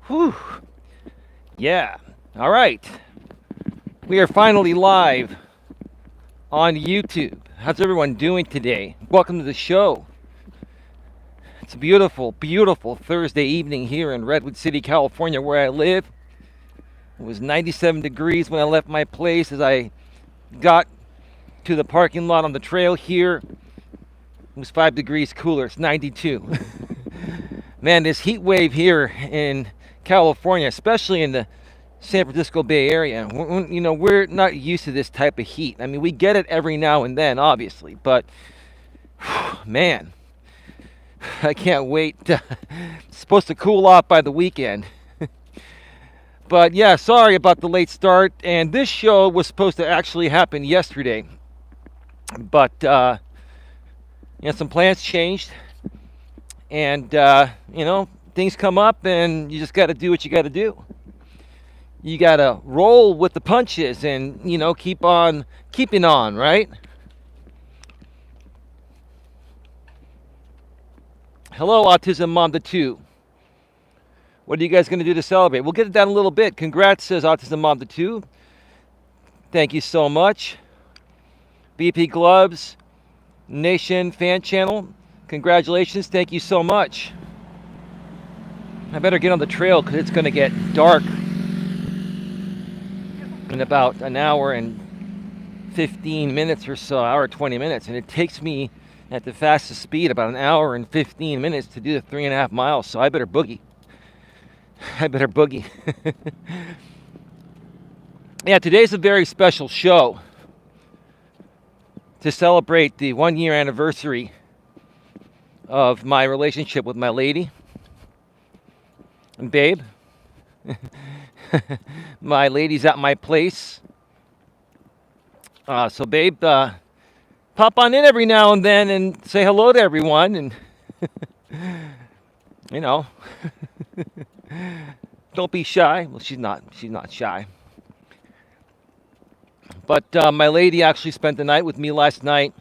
Whew. Yeah. All right. We are finally live on YouTube. How's everyone doing today? Welcome to the show. It's a beautiful, beautiful Thursday evening here in Redwood City, California, where I live. It was 97 degrees when I left my place. As I got to the parking lot on the trail here, it was 5 degrees cooler. It's 92. Man, this heat wave here in California, especially in the San Francisco Bay Area, we're not used to this type of heat. I mean, we get it every now and then, obviously, but man, I can't wait. It's supposed to cool off by the weekend. But yeah, sorry about the late start. And this show was supposed to actually happen yesterday, but some plans changed, and things come up, and you just got to do what you got to do. You got to roll with the punches and, keep on keeping on, right? Hello, Autism Mom the 2. What are you guys going to do to celebrate? We'll get it down a little bit. Congrats, says Autism Mom the 2. Thank you so much. BP Gloves Nation fan channel. Congratulations. Thank you so much. I better get on the trail because it's going to get dark in about an hour and 15 minutes or so, hour 20 minutes. And it takes me at the fastest speed about an hour and 15 minutes to do the 3.5 miles. So I better boogie. Yeah, today's a very special show to celebrate the 1-year anniversary of my relationship with my lady and babe. My lady's at my place. So babe, pop on in every now and then and say hello to everyone, and don't be shy. Well, she's not shy. But my lady actually spent the night with me last night,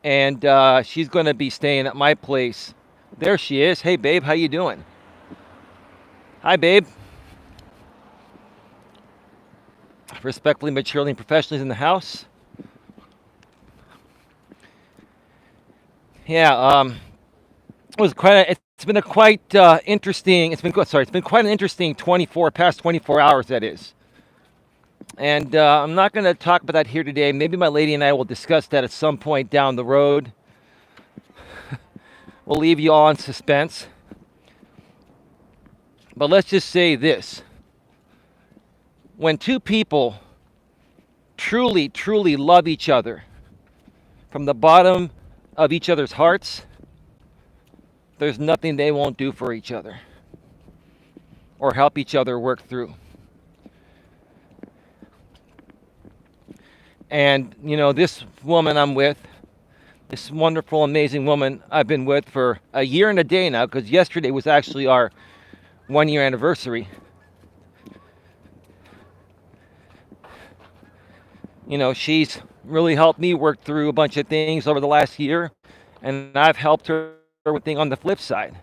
and she's going to be staying at my place. There she is. Hey, babe, how you doing? Hi, babe. Respectfully, maturely, and professionally in the house. Yeah, it was quite. It's been a quite interesting. It's been quite an interesting past 24 hours. That is. And I'm not going to talk about that here today. Maybe my lady and I will discuss that at some point down the road. We'll leave you all in suspense. But let's just say this. When two people truly, truly love each other from the bottom of each other's hearts, there's nothing they won't do for each other or help each other work through. And, this woman I'm with, this wonderful, amazing woman I've been with for a year and a day now, because yesterday was actually our 1-year anniversary. She's really helped me work through a bunch of things over the last year, and I've helped her with things on the flip side.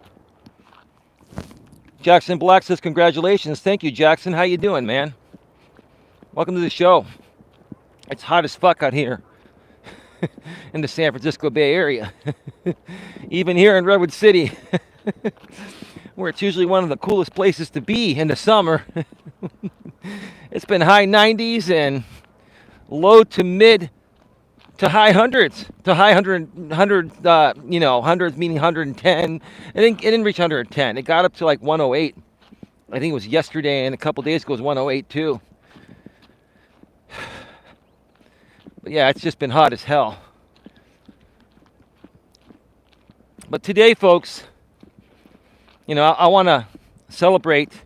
Jackson Black says, congratulations. Thank you, Jackson. How you doing, man? Welcome to the show. It's hot as fuck out here in the San Francisco Bay Area. Even here in Redwood City, where it's usually one of the coolest places to be in the summer. It's been high 90s and low to mid to high hundreds, to high hundreds meaning 110. It didn't reach 110. It got up to like 108. I think it was yesterday, and a couple days ago it was 108 too. But yeah, it's just been hot as hell. But today, folks, I want to celebrate,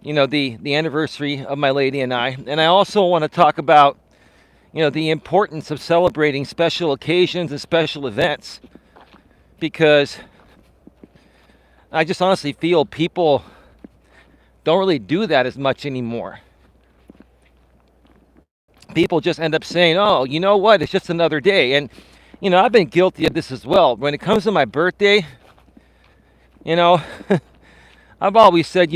the anniversary of my lady and I. And I also want to talk about, the importance of celebrating special occasions and special events. Because I just honestly feel people don't really do that as much anymore. People just end up saying, oh, you know what, it's just another day. And, I've been guilty of this as well. When it comes to my birthday, I've always said,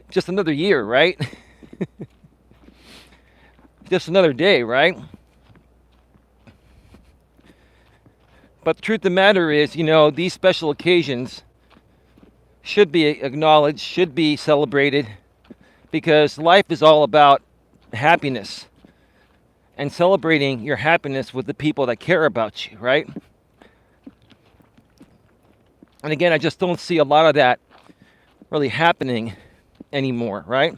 just another year, right? Just another day, right? But the truth of the matter is, these special occasions should be acknowledged, should be celebrated, because life is all about happiness and celebrating your happiness with the people that care about you, right? And again, I just don't see a lot of that really happening anymore, right?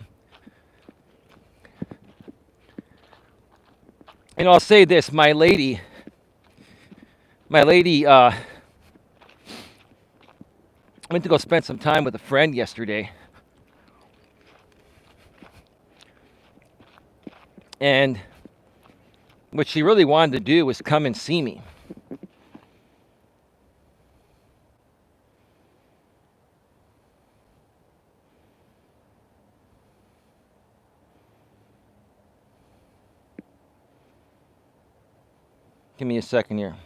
And I'll say this, my lady, went to go spend some time with a friend yesterday. And what she really wanted to do was come and see me. Give me a second here.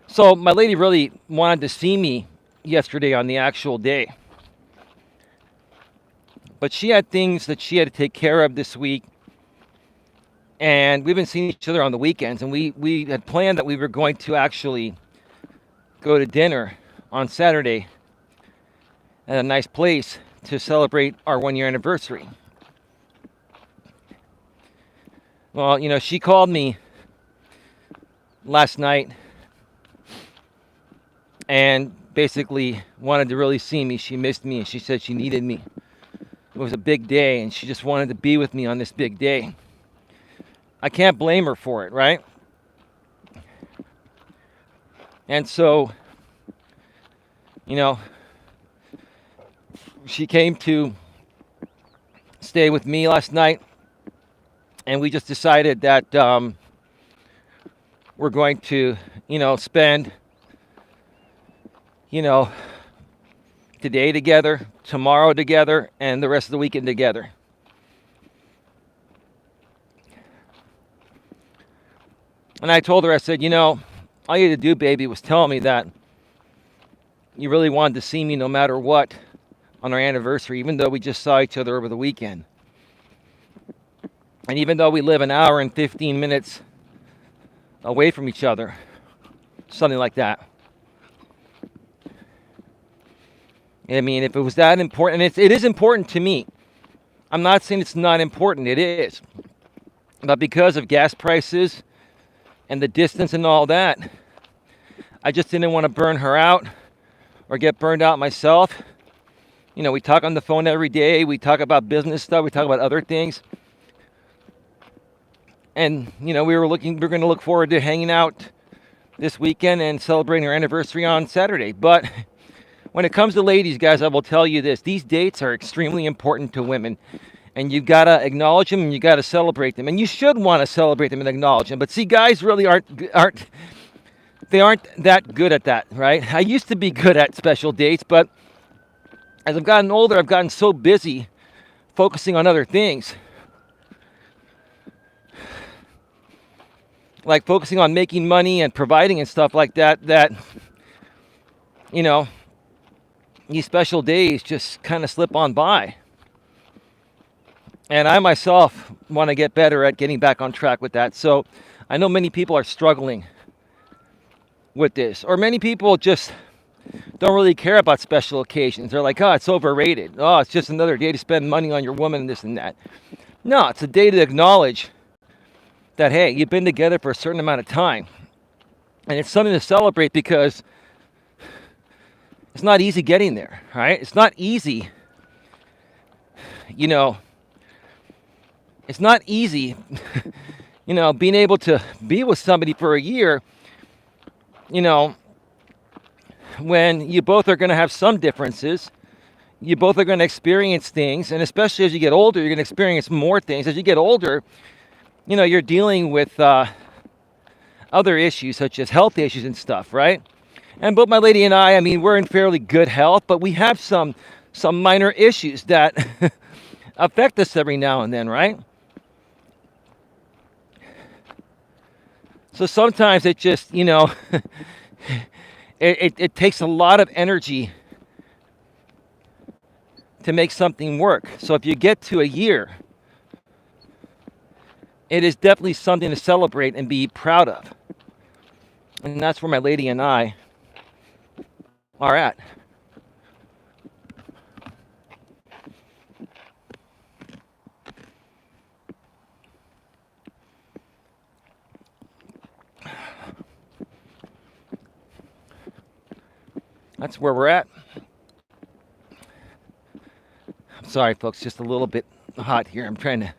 So my lady really wanted to see me yesterday on the actual day. But she had things that she had to take care of this week. And we've been seeing each other on the weekends. And we had planned that we were going to actually go to dinner on Saturday at a nice place to celebrate our 1-year anniversary. Well, she called me last night and basically wanted to really see me. She missed me and she said she needed me. It was a big day and she just wanted to be with me on this big day. I can't blame her for it, right? And so, she came to stay with me last night, and we just decided that we're going to, spend, today together, tomorrow together, and the rest of the weekend together. And I told her, I said, all you had to do, baby, was tell me that you really wanted to see me no matter what on our anniversary, even though we just saw each other over the weekend. And even though we live an hour and 15 minutes away from each other, something like that. I mean, if it was that important, and it is important to me. I'm not saying it's not important, it is. But because of gas prices and the distance and all that, I just didn't want to burn her out or get burned out myself. We talk on the phone every day. We talk about business stuff. We talk about other things. And, we're going to look forward to hanging out this weekend and celebrating our anniversary on Saturday. But when it comes to ladies, guys, I will tell you this. These dates are extremely important to women. And you've got to acknowledge them and you got to celebrate them. And you should want to celebrate them and acknowledge them. But see, guys really aren't that good at that, right? I used to be good at special dates, but as I've gotten older, I've gotten so busy focusing on other things. Like focusing on making money and providing and stuff like that, these special days just kind of slip on by. And I myself want to get better at getting back on track with that. So I know many people are struggling with this. Or many people just don't really care about special occasions. They're like, oh, it's overrated. Oh, it's just another day to spend money on your woman and this and that. No, it's a day to acknowledge that, hey, you've been together for a certain amount of time. And it's something to celebrate because it's not easy getting there, right? It's not easy, it's not easy, being able to be with somebody for a year, when you both are going to have some differences. You both are going to experience things, and especially as you get older, you're going to experience more things. As you get older, you're dealing with other issues such as health issues and stuff, right? And both my lady and I mean, we're in fairly good health, but we have some some minor issues that affect us every now and then, right? So sometimes it just, it takes a lot of energy to make something work. So if you get to a year, it is definitely something to celebrate and be proud of. And that's where my lady and I are at. That's where we're at. I'm sorry, folks, just a little bit hot here. I'm trying to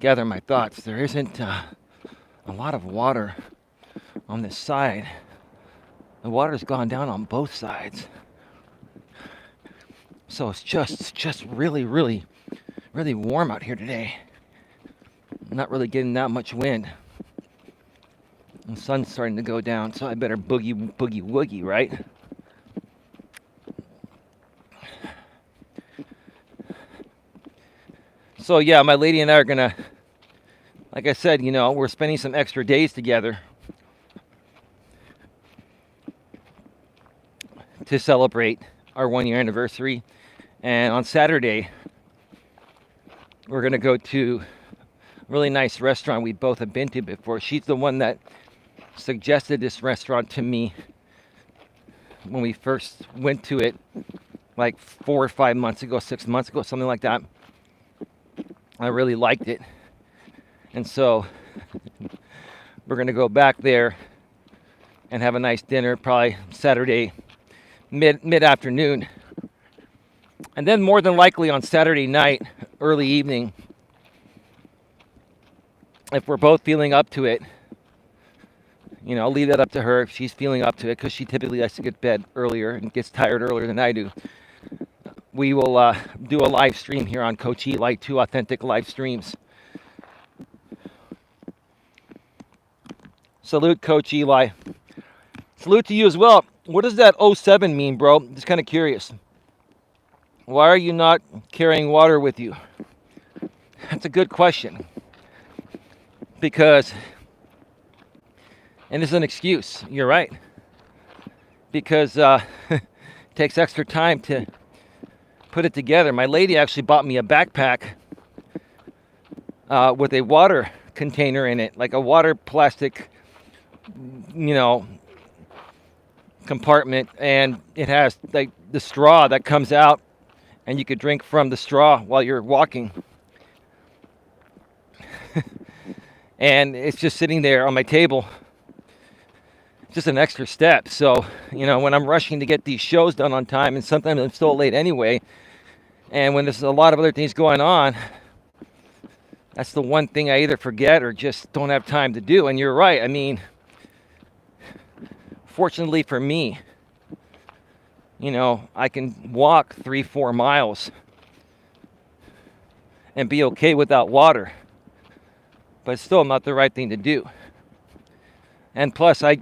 gather my thoughts. There isn't a lot of water on this side. The water's gone down on both sides. So it's just really, really, really warm out here today. I'm not really getting that much wind. The sun's starting to go down, so I better boogie woogie, right? So yeah, my lady and I are gonna, like I said, we're spending some extra days together to celebrate our 1-year anniversary. And on Saturday, we're gonna go to a really nice restaurant we both have been to before. She's the one that suggested this restaurant to me when we first went to it, like 4 or 5 months ago, 6 months ago, something like that. I really liked it. And so we're going to go back there and have a nice dinner, probably Saturday mid-afternoon. And then more than likely on Saturday night, early evening, if we're both feeling up to it, I'll leave that up to her if she's feeling up to it, because she typically likes to get to bed earlier and gets tired earlier than I do. We will do a live stream here on Coach Eli, 2 authentic live streams. Salute, Coach Eli. Salute to you as well. What does that 07 mean, bro? Just kind of curious. Why are you not carrying water with you? That's a good question. Because, and it's an excuse, you're right. Because it takes extra time to put it together. My lady actually bought me a backpack with a water container in it, like a water plastic, compartment, and it has like the straw that comes out, and you could drink from the straw while you're walking. And it's just sitting there on my table. Just an extra step. So, when I'm rushing to get these shows done on time, and sometimes I'm still late anyway, and when there's a lot of other things going on, that's the one thing I either forget or just don't have time to do. And you're right. I mean, fortunately for me, I can walk 3-4 miles and be okay without water, but it's still not the right thing to do. And plus, I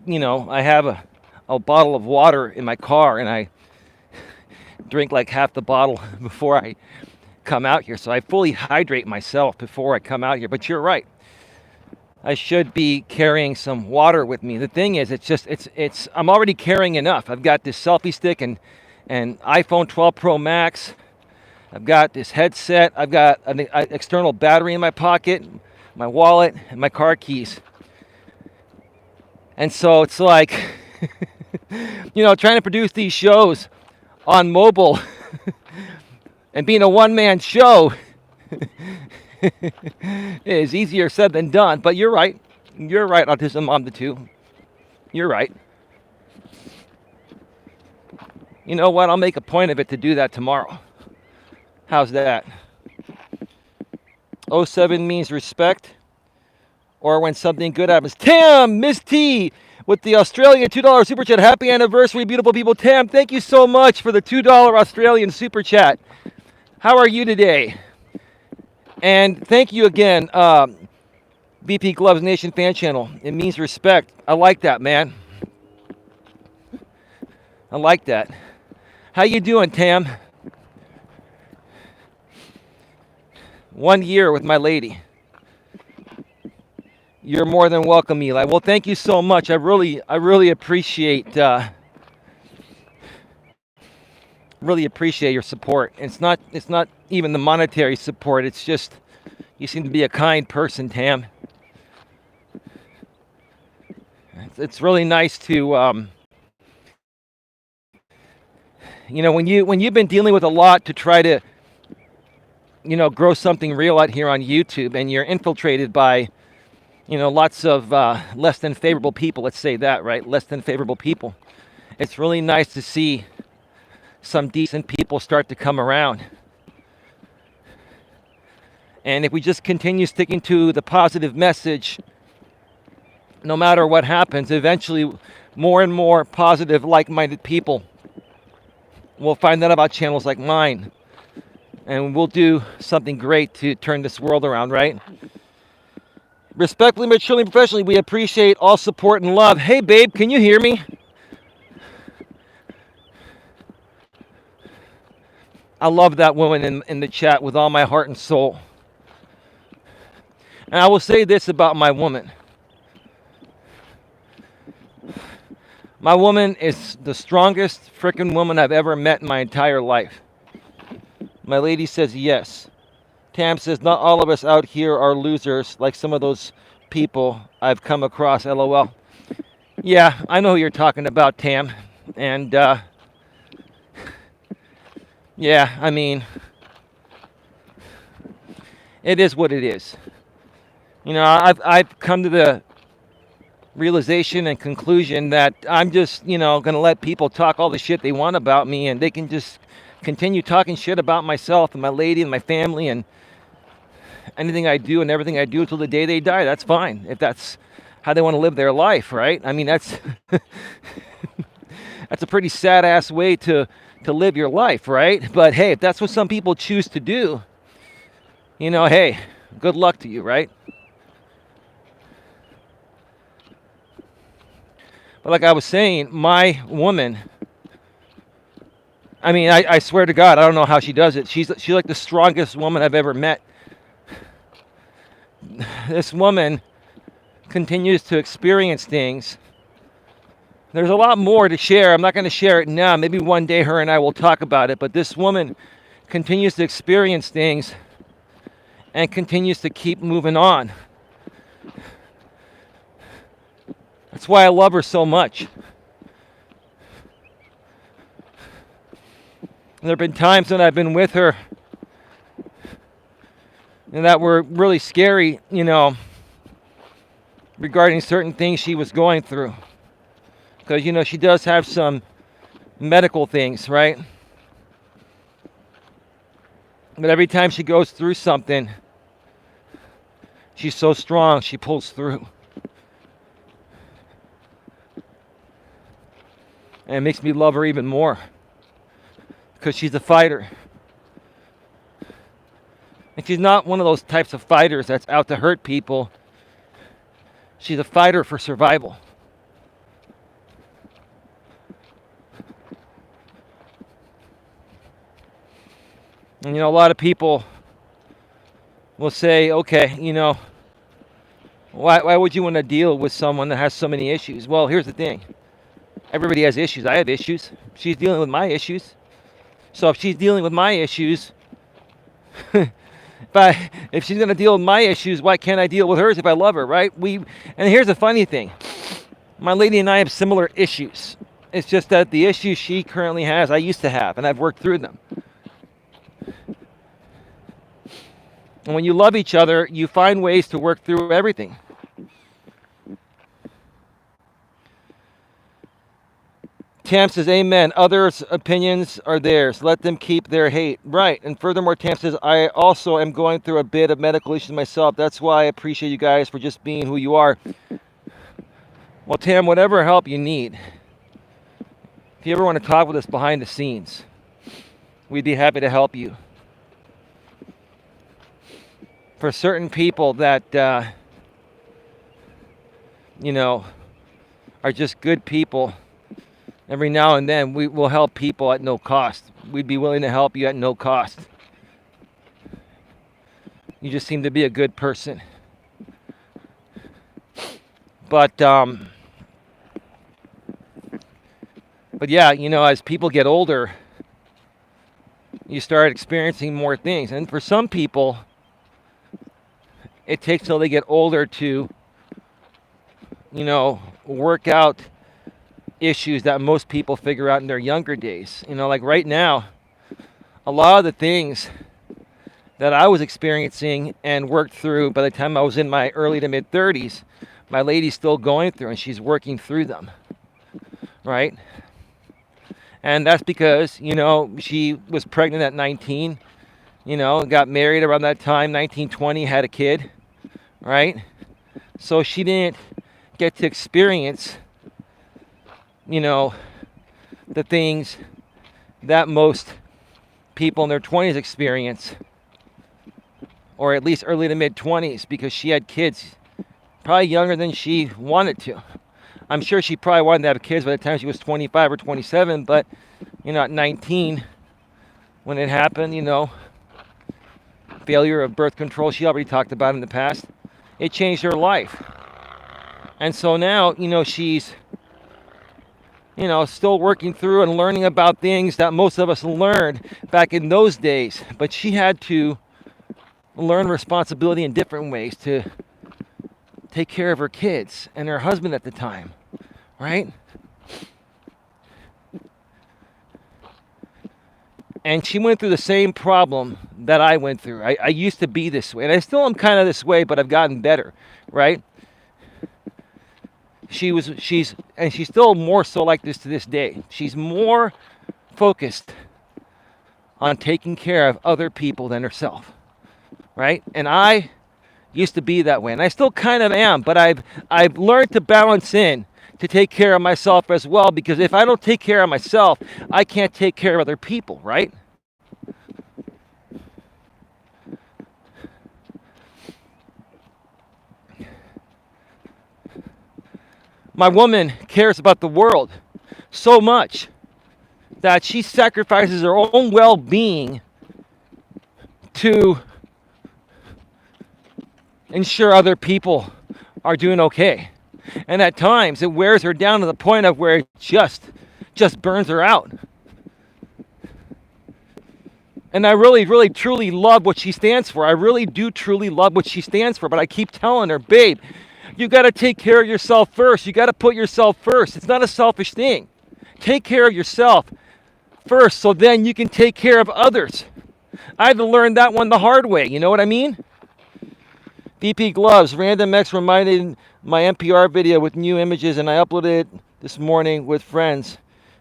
have a bottle of water in my car, and I drink like half the bottle before I come out here. So I fully hydrate myself before I come out here. But you're right. I should be carrying some water with me. The thing is, I'm already carrying enough. I've got this selfie stick and iPhone 12 Pro Max. I've got this headset. I've got an external battery in my pocket, my wallet, and my car keys. And so it's like, trying to produce these shows on mobile and being a one-man show is easier said than done. But you're right. You're right, Autism Mom the 2. You're right. You know what? I'll make a point of it to do that tomorrow. How's that? 07 means respect, or when something good happens. Tam, Miss T, with the Australian $2 Super Chat. Happy anniversary, beautiful people. Tam, thank you so much for the $2 Australian Super Chat. How are you today? And thank you again, BP Gloves Nation fan channel. It means respect. I like that, man. I like that. How you doing, Tam? 1 year with my lady. You're more than welcome, Eli. Well, thank you so much. I really appreciate your support. It's not even the monetary support. It's just you seem to be a kind person, Tam. It's really nice to when you've been dealing with a lot to try to grow something real out here on YouTube, and you're infiltrated by lots of less than favorable people. Let's say that, right? Less than favorable people. It's really nice to see some decent people start to come around. And if we just continue sticking to the positive message, no matter what happens, eventually more and more positive, like-minded people will find out about channels like mine. And we'll do something great to turn this world around, right? Respectfully, maturely, and professionally, we appreciate all support and love. Hey, babe, can you hear me? I love that woman in the chat with all my heart and soul. And I will say this about my woman. My woman is the strongest freaking woman I've ever met in my entire life. My lady says yes. Tam says, not all of us out here are losers like some of those people I've come across, LOL. Yeah, I know who you're talking about, Tam. And, yeah, I mean, it is what it is. I've come to the realization and conclusion that I'm just, going to let people talk all the shit they want about me, and they can just continue talking shit about myself and my lady and my family and anything I do and everything I do until the day they die. That's fine, if that's how they want to live their life, right? I mean, that's that's a pretty sad-ass way to live your life, right? But hey, if that's what some people choose to do, hey, good luck to you, right? But like I was saying, my woman, I mean, I swear to God, I don't know how she does it. She's like the strongest woman I've ever met. This woman continues to experience things. There's a lot more to share. I'm not going to share it now. Maybe one day her and I will talk about it. But this woman continues to experience things and continues to keep moving on. That's why I love her so much. There have been times when I've been with her and that were really scary, regarding certain things she was going through. Because, she does have some medical things, right? But every time she goes through something, she's so strong, she pulls through. And it makes me love her even more. Because she's a fighter. And she's not one of those types of fighters that's out to hurt people. She's a fighter for survival. And a lot of people will say, okay, why would you want to deal with someone that has so many issues? Well, here's the thing. Everybody has issues. I have issues. She's dealing with my issues. So if she's dealing with my issues, if she's going to deal with my issues, why can't I deal with hers if I love her, right? And here's the funny thing. My lady and I have similar issues. It's just that the issues she currently has, I used to have, and I've worked through them. And when you love each other, you find ways to work through everything. Tam says, amen. Others' opinions are theirs. Let them keep their hate. Right. And furthermore, Tam says, I also am going through a bit of medical issues myself. That's why I appreciate you guys for just being who you are. Well, Tam, whatever help you need, if you ever want to talk with us behind the scenes, we'd be happy to help you. For certain people that, are just good people, every now and then we will help people at no cost. We'd be willing to help you at no cost. You just seem to be a good person. But yeah, as people get older, you start experiencing more things. And for some people, it takes till they get older to, work out issues that most people figure out in their younger days. Like right now, a lot of the things that I was experiencing and worked through by the time I was in my early to mid 30s, my lady's still going through and she's working through them, right? And that's because, she was pregnant at 19, got married around that time, 1920, had a kid, right? So she didn't get to experience, the things that most people in their 20s experience, or at least early to mid 20s, because she had kids probably younger than she wanted to. I'm sure she probably wanted to have kids by the time she was 25 or 27, but, at 19, when it happened, failure of birth control, she already talked about in the past, it changed her life. And so now, she's, still working through and learning about things that most of us learned back in those days, but she had to learn responsibility in different ways to take care of her kids and her husband at the time, right? And she went through the same problem that I went through. I used to be this way, and I still am kind of this way, but I've gotten better, right? She's still more so like this to this day. She's more focused on taking care of other people than herself, right? And I used to be that way, and I still kind of am, but I've learned to balance in to take care of myself as well, because if I don't take care of myself, I can't take care of other people, right? My woman cares about the world so much that she sacrifices her own well-being to ensure other people are doing okay. And at times it wears her down to the point of where it just burns her out. And I really, really, truly love what she stands for. I really do truly love what she stands for. But I keep telling her, babe, you got to take care of yourself first. You got to put yourself first. It's not a selfish thing. Take care of yourself first so then you can take care of others. I had to learn that one the hard way. You know what I mean? VP Gloves, Random X reminded my NPR video with new images, and I uploaded it this morning with friends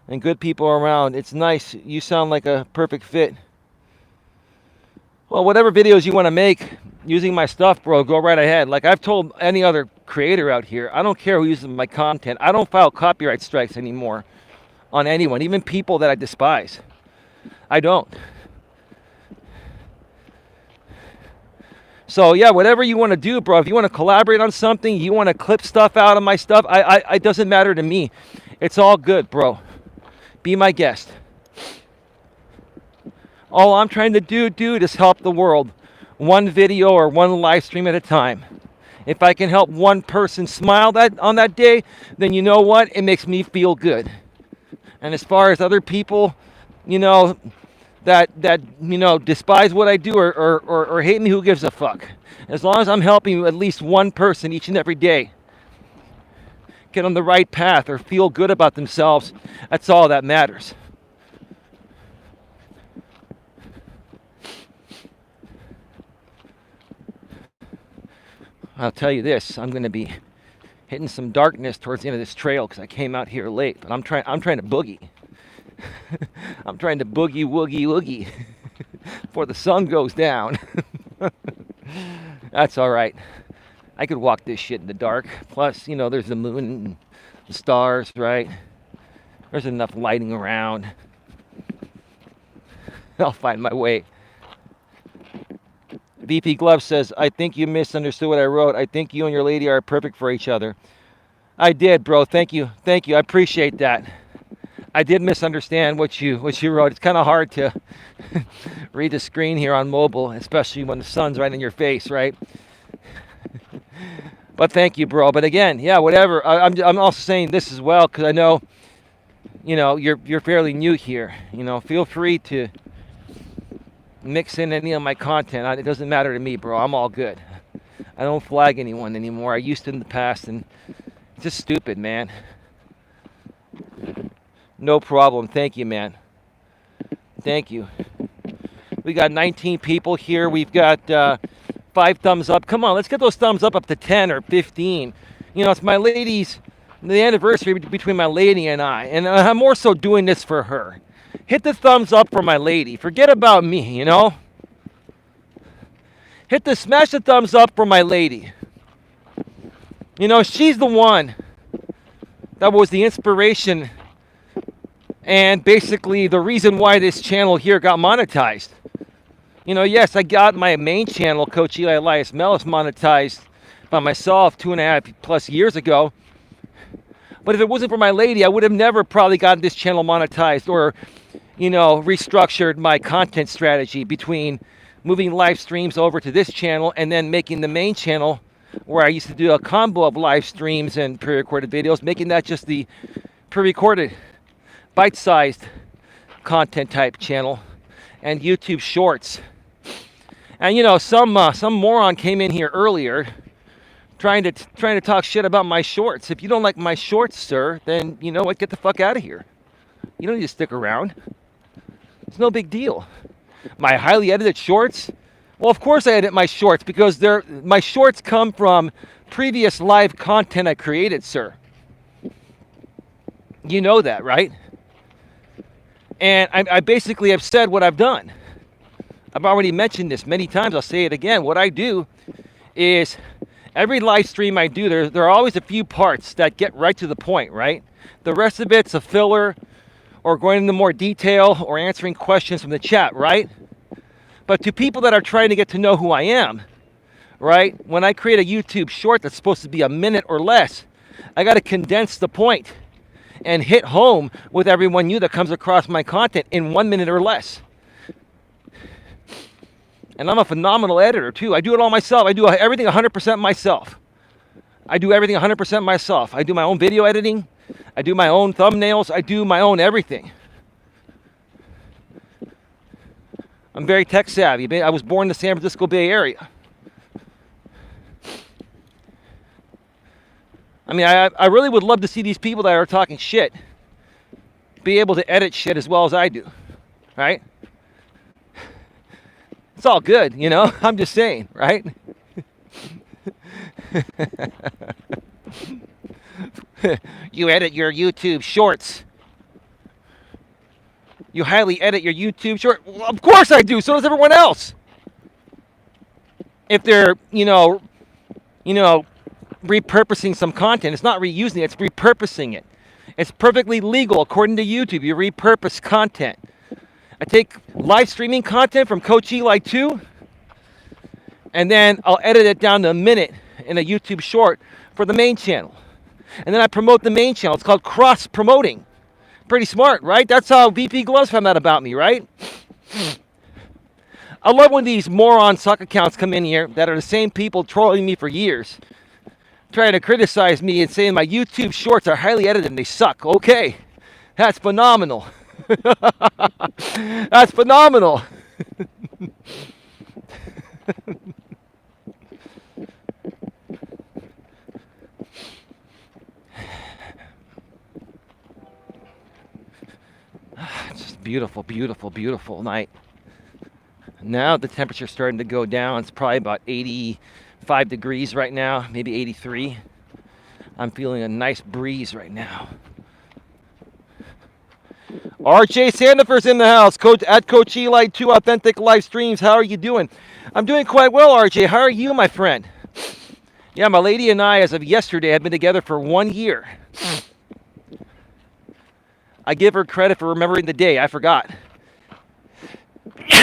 and good people around. It's nice. You sound like a perfect fit. Well, whatever videos you want to make using my stuff, bro, go right ahead. Like I've told any other creator out here, I don't care who uses my content. I don't file copyright strikes anymore on anyone, even people that I despise. I don't. So yeah, whatever you want to do, bro. If you want to collaborate on something, you want to clip stuff out of my stuff, it doesn't matter to me. It's all good, bro. Be my guest. All I'm trying to do, dude, is help the world. One video or one live stream at a time. If I can help one person smile on that day, then you know what? It makes me feel good. And as far as other people, that despise what I do or hate me, who gives a fuck? As long as I'm helping at least one person each and every day get on the right path or feel good about themselves, that's all that matters. I'll tell you this, I'm going to be hitting some darkness towards the end of this trail because I came out here late, but I'm trying to boogie. I'm trying to boogie woogie before the sun goes down. That's all right. I could walk this shit in the dark. Plus, there's the moon and the stars, right? There's enough lighting around. I'll find my way. VP Glove says, I think you misunderstood what I wrote. I think you and your lady are perfect for each other. I did, bro. Thank you. I appreciate that. I did misunderstand what you wrote. It's kind of hard to read the screen here on mobile, especially when the sun's right in your face, right? But thank you, bro. But again, yeah, whatever. I'm also saying this as well because I know, you're fairly new here. Feel free to mix in any of my content. It doesn't matter to me, bro. I'm all good. I don't flag anyone anymore. I used to in the past, and it's just stupid, man. No problem. Thank you, man. Thank you. We got 19 people here. We've got 5 thumbs up. Come on, let's get those thumbs up to 10 or 15. It's my lady's, the anniversary between my lady and I. And I'm more so doing this for her. Hit the thumbs up for my lady. Forget about me, Smash the thumbs up for my lady. She's the one that was the inspiration and basically the reason why this channel here got monetized. Yes, I got my main channel, Coach Eli, Elias Melas, monetized by myself 2.5+ years ago. But if it wasn't for my lady, I would have never probably gotten this channel monetized or, restructured my content strategy between moving live streams over to this channel and then making the main channel where I used to do a combo of live streams and pre-recorded videos, making that just the pre-recorded, bite-sized content type channel and YouTube Shorts. And some moron came in here earlier trying to talk shit about my shorts. If you don't like my shorts, sir, then you know what? Get the fuck out of here. You don't need to stick around. It's no big deal. My highly edited shorts? Well, of course I edit my shorts because my shorts come from previous live content I created, sir. You know that, right? And I basically have said what I've done. I've already mentioned this many times. I'll say it again. What I do is every live stream I do, there are always a few parts that get right to the point, right? The rest of it's a filler or going into more detail or answering questions from the chat, right? But to people that are trying to get to know who I am, right? When I create a YouTube short that's supposed to be a minute or less, I got to condense the point and hit home with everyone new that comes across my content in 1 minute or less. And I'm a phenomenal editor too. I do it all myself. I do everything 100% myself. I do everything 100% myself. I do my own video editing. I do my own thumbnails. I do my own everything. I'm very tech savvy. I was born in the San Francisco Bay Area. I mean, I really would love to see these people that are talking shit be able to edit shit as well as I do, right? It's all good, I'm just saying, right? You edit your YouTube shorts. You highly edit your YouTube short. Well, of course I do. So does everyone else. If they're, repurposing some content, it's not reusing it, it's repurposing it. It's perfectly legal according to YouTube. You repurpose content. I take live streaming content from Coach Eli 2, and then I'll edit it down to a minute in a YouTube short for the main channel. And then I promote the main channel. It's called cross-promoting. Pretty smart, right? That's how VP Gloves found out about me, right? I love when these moron suck accounts come in here that are the same people trolling me for years, trying to criticize me and saying my YouTube shorts are highly edited and they suck. Okay, that's phenomenal. That's phenomenal. It's just beautiful, beautiful, beautiful night. Now the temperature's starting to go down. It's probably about 85 degrees right now, maybe 83. I'm feeling a nice breeze right now. RJ Sandifer's in the house. At Coach Eli 2 Authentic Live Streams. How are you doing? I'm doing quite well, RJ. How are you, my friend? Yeah, my lady and I, as of yesterday, have been together for 1 year. I give her credit for remembering the day. I forgot.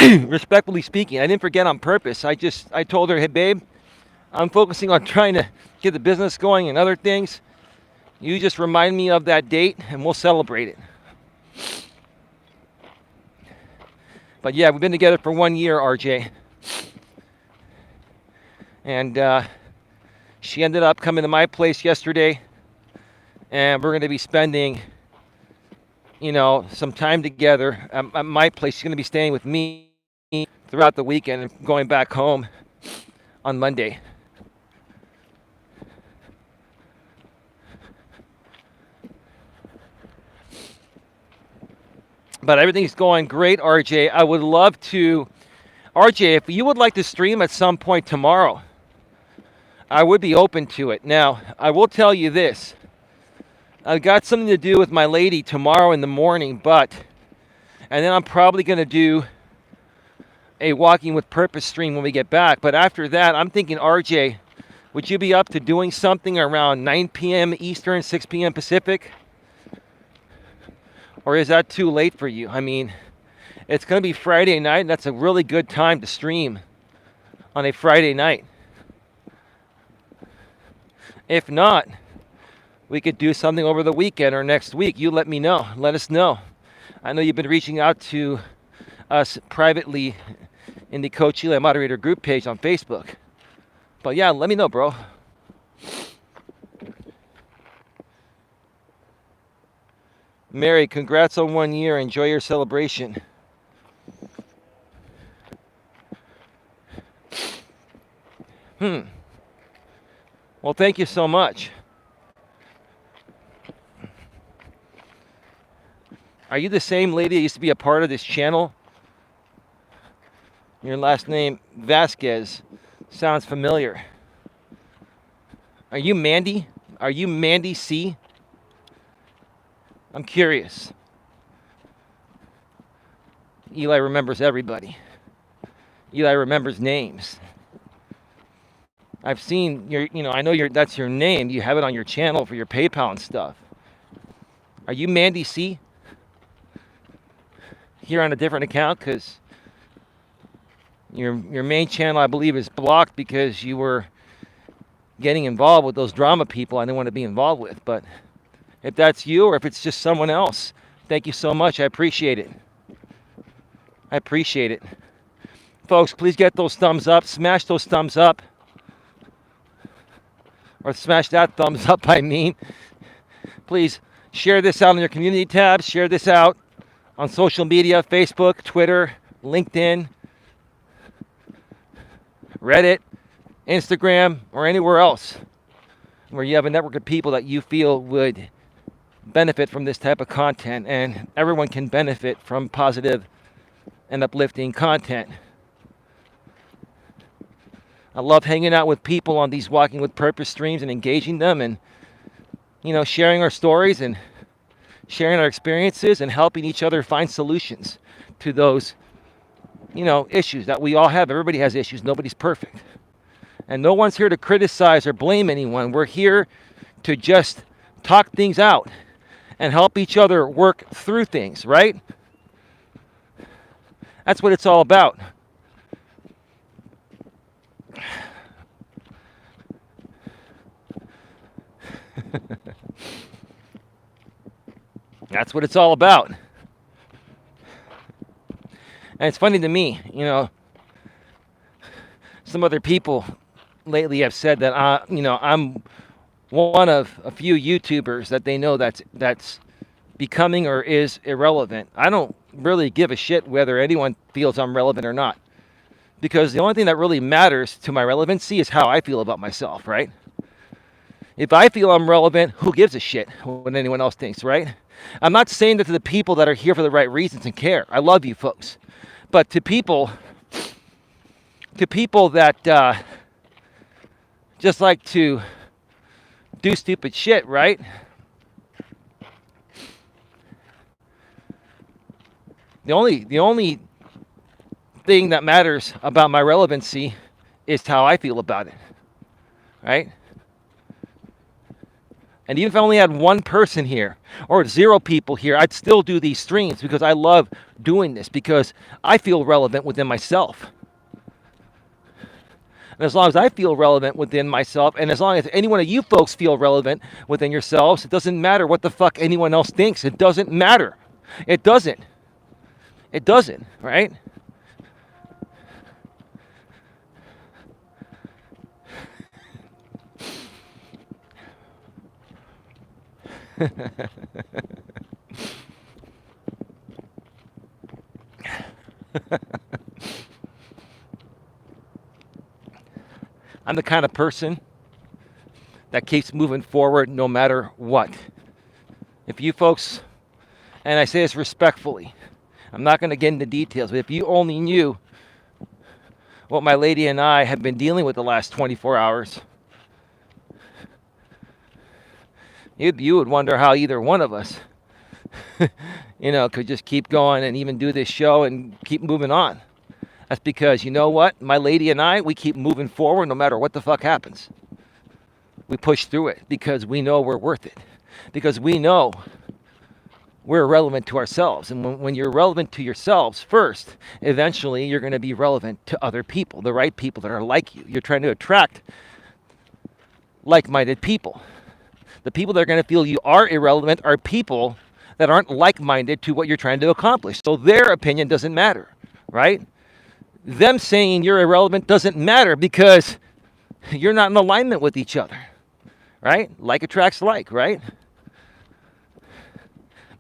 Respectfully speaking, I didn't forget on purpose. I told her, hey, babe, I'm focusing on trying to get the business going and other things. You just remind me of that date, and we'll celebrate it. But yeah, we've been together for 1 year, RJ. And she ended up coming to my place yesterday. And we're going to be spending, some time together at my place. She's going to be staying with me throughout the weekend and going back home on Monday. But everything's going great, RJ. I would love to, RJ, if you would like to stream at some point tomorrow, I would be open to it. Now, I will tell you this. I've got something to do with my lady tomorrow in the morning, and then I'm probably going to do a Walking with Purpose stream when we get back. But after that, I'm thinking, RJ, would you be up to doing something around 9 p.m. Eastern, 6 p.m. Pacific? Or is that too late for you? I mean, it's going to be Friday night, and that's a really good time to stream on a Friday night. If not, we could do something over the weekend or next week. You let me know. Let us know. I know you've been reaching out to us privately in the Coach Eli moderator group page on Facebook. But yeah, let me know, bro. Mary, congrats on 1 year. Enjoy your celebration. Well, thank you so much. Are you the same lady that used to be a part of this channel? Your last name, Vasquez, sounds familiar. Are you Mandy? Are you Mandy C? I'm curious. Eli remembers everybody. Eli remembers names. I've seen I know that's your name. You have it on your channel for your PayPal and stuff. Are you Mandy C? Here on a different account, because your main channel, I believe, is blocked because you were getting involved with those drama people I didn't want to be involved with. But if that's you or if it's just someone else, thank you so much. I appreciate it. I appreciate it. Folks, please get those thumbs up. Smash those thumbs up. Or smash that thumbs up, I mean. Please share this out on your community tabs. Share this out on social media, Facebook, Twitter, LinkedIn, Reddit, Instagram, or anywhere else where you have a network of people that you feel would benefit from this type of content. And everyone can benefit from positive and uplifting content. I love hanging out with people on these Walking with Purpose streams and engaging them and, sharing our stories and sharing our experiences and helping each other find solutions to those, issues that we all have. Everybody has issues. Nobody's perfect. And no one's here to criticize or blame anyone. We're here to just talk things out and help each other work through things, right? That's what it's all about. That's what it's all about. And it's funny to me, some other people lately have said that I'm one of a few YouTubers that they know that's becoming or is irrelevant. I don't really give a shit whether anyone feels I'm relevant or not, because the only thing that really matters to my relevancy is how I feel about myself, right? If I feel I'm relevant, who gives a shit what anyone else thinks, right? I'm not saying that to the people that are here for the right reasons and care. I love you folks. But to people that just like to do stupid shit, right? The only thing that matters about my relevancy is how I feel about it, right? And even if I only had one person here or 0 people here, I'd still do these streams because I love doing this, because I feel relevant within myself. And as long as I feel relevant within myself, and as long as any one of you folks feel relevant within yourselves, it doesn't matter what the fuck anyone else thinks. It doesn't matter. It doesn't. It doesn't, right? I'm the kind of person that keeps moving forward no matter what. If you folks, and I say this respectfully, I'm not going to get into details, but if you only knew what my lady and I have been dealing with the last 24 hours, you would wonder how either one of us, could just keep going and even do this show and keep moving on. That's because, you know what? My lady and I, we keep moving forward no matter what the fuck happens. We push through it because we know we're worth it. Because we know we're relevant to ourselves. And when you're relevant to yourselves first, eventually you're going to be relevant to other people, the right people that are like you. You're trying to attract like-minded people. The people that are going to feel you are irrelevant are people that aren't like-minded to what you're trying to accomplish. So their opinion doesn't matter, right? Them saying you're irrelevant doesn't matter because you're not in alignment with each other, right? Like attracts like, right?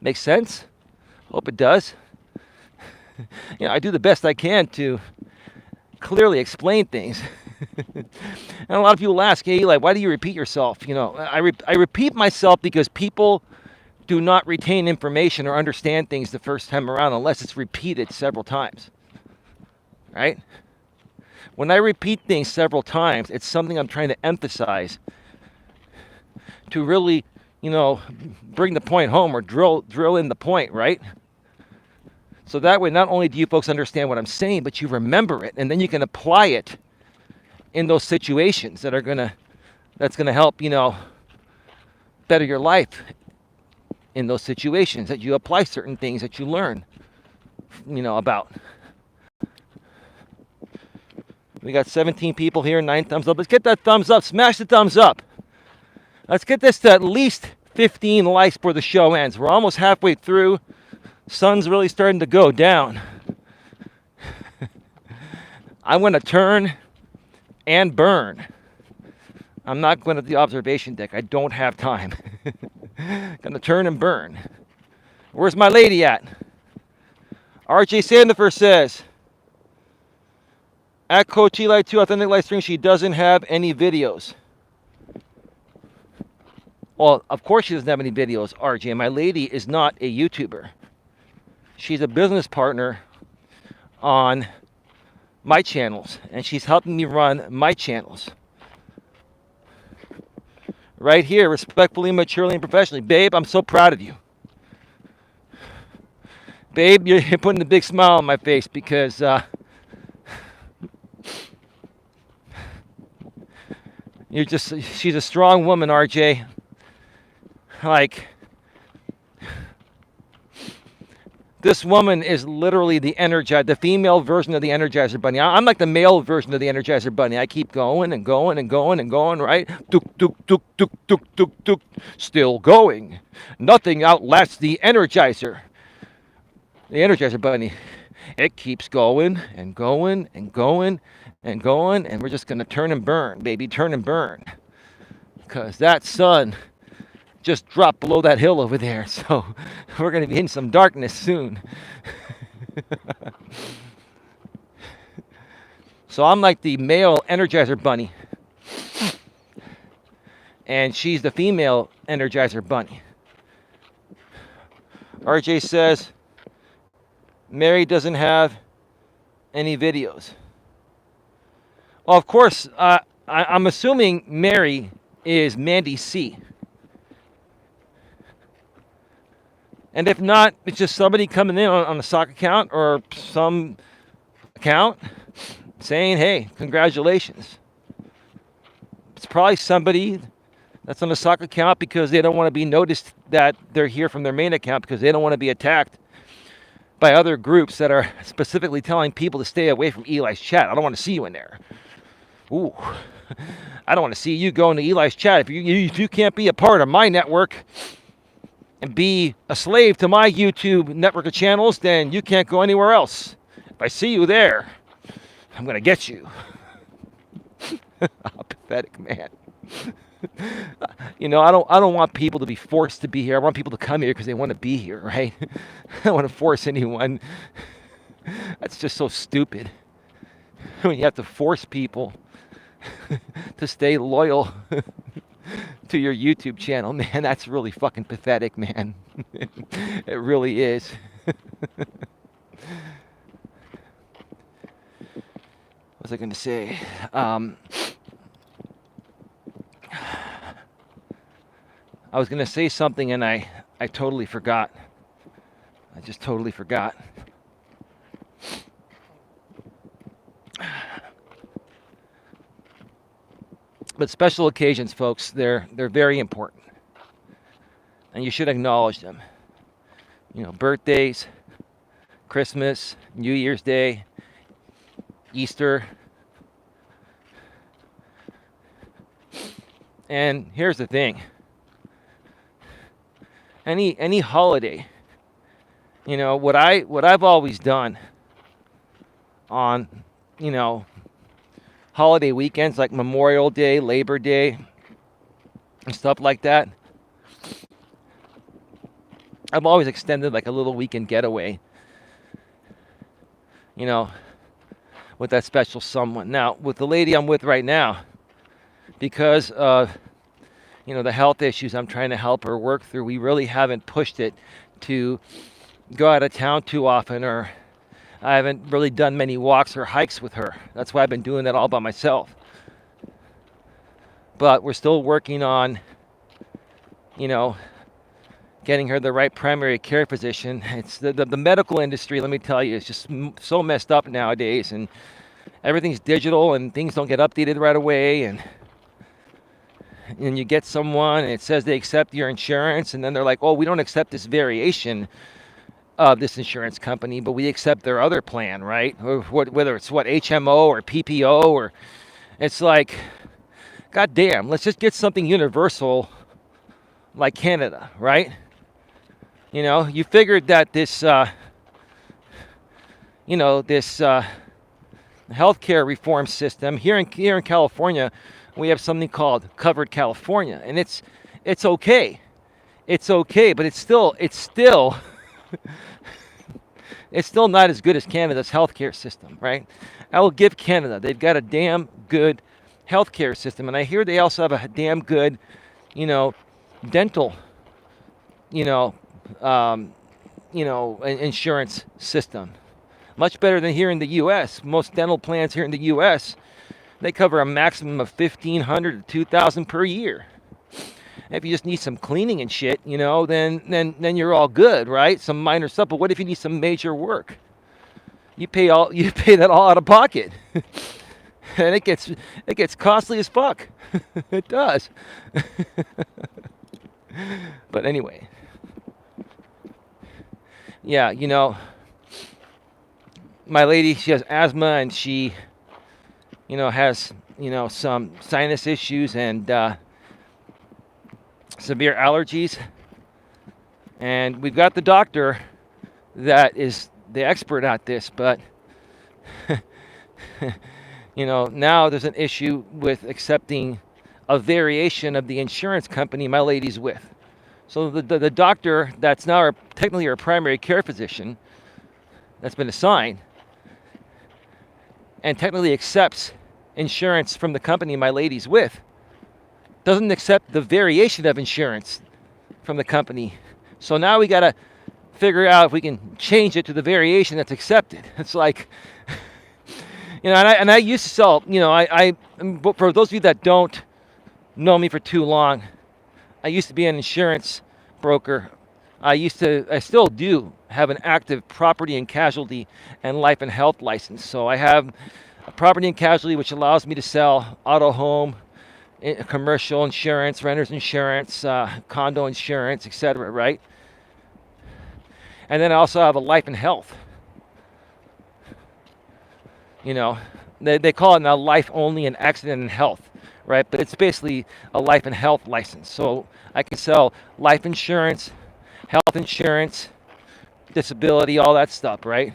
Makes sense? Hope it does. I do the best I can to clearly explain things. And a lot of people ask, hey, Eli, why do you repeat yourself? I repeat myself because people do not retain information or understand things the first time around unless it's repeated several times. Right? When I repeat things several times, it's something I'm trying to emphasize to really, bring the point home or drill in the point, right? So that way, not only do you folks understand what I'm saying, but you remember it, and then you can apply it in those situations that's gonna help, better your life in those situations, that you apply certain things that you learn, about. We got 17 people here, 9 thumbs up. Let's get that thumbs up. Smash the thumbs up. Let's get this to at least 15 likes before the show ends. We're almost halfway through. Sun's really starting to go down. I'm going to turn and burn. I'm not going to the observation deck. I don't have time. Going to turn and burn. Where's my lady at? RJ Sandifer says, at Coach Eli 2 Authentic Live Stream, she doesn't have any videos. Well, of course she doesn't have any videos, RJ. My lady is not a YouTuber. She's a business partner on my channels, and she's helping me run my channels. Right here, respectfully, maturely, and professionally. Babe, I'm so proud of you. Babe, you're putting a big smile on my face because she's a strong woman, RJ. Like, this woman is literally the female version of the Energizer Bunny. I'm like the male version of the Energizer Bunny. I keep going and going and going and going, right? Tuk, tuk, tuk, tuk, tuk, tuk, tuk. Still going. Nothing outlasts the Energizer. The Energizer Bunny. It keeps going and going and going and going, and we're just going to turn and burn, baby, turn and burn. Because that sun just dropped below that hill over there, so we're going to be in some darkness soon. So I'm like the male Energizer Bunny, and she's the female Energizer Bunny. RJ says, Mary doesn't have any videos. Well, of course, I'm assuming Mary is Mandy C. And if not, it's just somebody coming in on a sock account or some account saying, hey, congratulations. It's probably somebody that's on a sock account because they don't want to be noticed that they're here from their main account because they don't want to be attacked by other groups that are specifically telling people to stay away from Eli's chat. I don't want to see you in there. Ooh, I don't want to see you going to Eli's chat. If you can't be a part of my network and be a slave to my YouTube network of channels, then you can't go anywhere else. If I see you there, I'm going to get you. Oh, pathetic, man. I don't want people to be forced to be here. I want people to come here because they want to be here, right? I don't want to force anyone. That's just so stupid. When you have to force people to stay loyal to your YouTube channel, man, that's really fucking pathetic, man. It really is. What was I going to say? I was going to say something and I totally forgot. I just totally forgot. But special occasions, folks, they're very important. And you should acknowledge them. Birthdays, Christmas, New Year's Day, Easter. And here's the thing. Any holiday, what I've always done on, holiday weekends like Memorial Day, Labor Day, and stuff like that, I've always extended like a little weekend getaway, with that special someone. Now, with the lady I'm with right now, because of, the health issues I'm trying to help her work through, we really haven't pushed it to go out of town too often, or I haven't really done many walks or hikes with her. That's why I've been doing that all by myself. But we're still working on, getting her the right primary care physician. It's the medical industry, let me tell you, is just so messed up nowadays, and everything's digital and things don't get updated right away, and you get someone and it says they accept your insurance, and then they're like, oh, we don't accept this variation of this insurance company, but we accept their other plan, right? Or whether it's HMO or PPO, or it's like, god damn, let's just get something universal like Canada, right? You figured that this healthcare reform system here in California, we have something called Covered California, and it's okay, but it's still it's still not as good as Canada's healthcare system, right? I will give Canada, they've got a damn good healthcare system, and I hear they also have a damn good, dental, insurance system. Much better than here in the U.S. Most dental plans here in the U.S., they cover a maximum of $1,500 to $2,000 per year. If you just need some cleaning and shit, then you're all good, right? Some minor stuff. But what if you need some major work? You pay that all out of pocket, and it gets costly as fuck. It does. But anyway, yeah, my lady, she has asthma, and she, has, some sinus issues and severe allergies. And we've got the doctor that is the expert at this, but, now there's an issue with accepting a variation of the insurance company my lady's with. So the doctor that's now technically her primary care physician that's been assigned and technically accepts insurance from the company my lady's with doesn't accept the variation of insurance from the company. So now we got to figure out if we can change it to the variation that's accepted. It's like, and I used to sell, for those of you that don't know me for too long, I used to be an insurance broker. I still do have an active property and casualty and life and health license. So I have a property and casualty, which allows me to sell auto, home, commercial insurance, renter's insurance, condo insurance, etc., right? And then I also have a life and health. They call it now life only and accident and health, right? But it's basically a life and health license. So I can sell life insurance, health insurance, disability, all that stuff, right?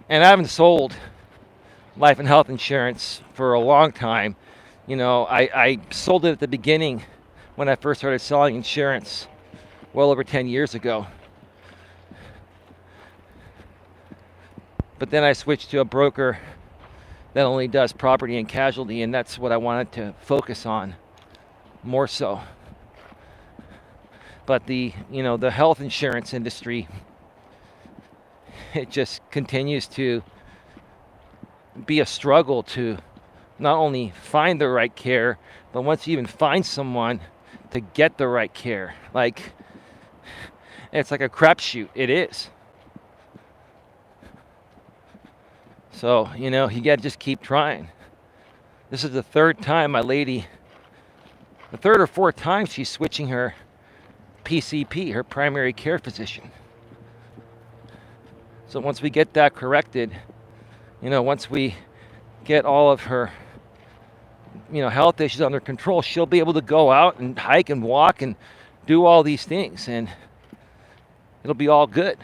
And I haven't sold, life and health insurance for a long time. You know, I sold it at the beginning when I first started selling insurance well over 10 years ago. But then I switched to a broker that only does property and casualty, and that's what I wanted to focus on more so. But the health insurance industry, it just continues to be a struggle to not only find the right care, but once you even find someone, to get the right care. Like, it's like a crapshoot. It is. So, you gotta just keep trying. This is the third time the third or fourth time she's switching her PCP, her primary care physician. So once we get that corrected, once we get all of her, health issues under control, she'll be able to go out and hike and walk and do all these things, and it'll be all good.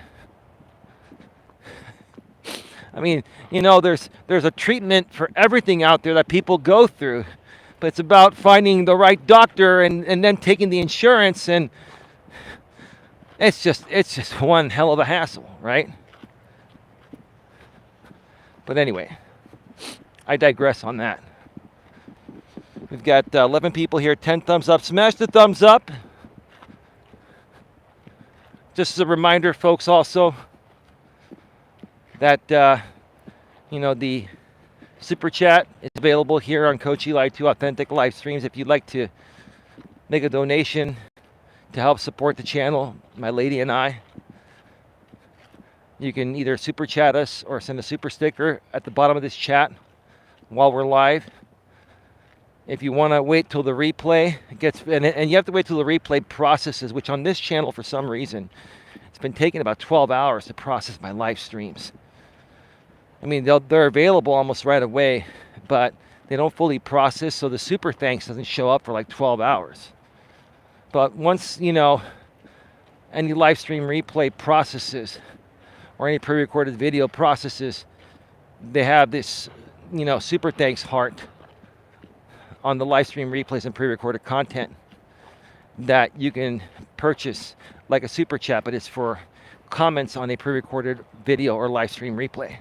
I mean, there's a treatment for everything out there that people go through, but it's about finding the right doctor and then taking the insurance, and it's just one hell of a hassle, right? But anyway, I digress on that. We've got 11 people here, 10 thumbs up. Smash the thumbs up. Just as a reminder, folks, also, that the super chat is available here on Coach Eli 2 Authentic Live Streams. If you'd like to make a donation to help support the channel, my lady and I, you can either super chat us or send a super sticker at the bottom of this chat while we're live. If you want to wait till the replay gets, and you have to wait till the replay processes, which on this channel for some reason, it's been taking about 12 hours to process my live streams. I mean, they're available almost right away, but they don't fully process, so the super thanks doesn't show up for like 12 hours. But once, any live stream replay processes or any pre-recorded video processes, they have this, super thanks heart on the live stream replays and pre-recorded content that you can purchase like a super chat, but it's for comments on a pre-recorded video or live stream replay.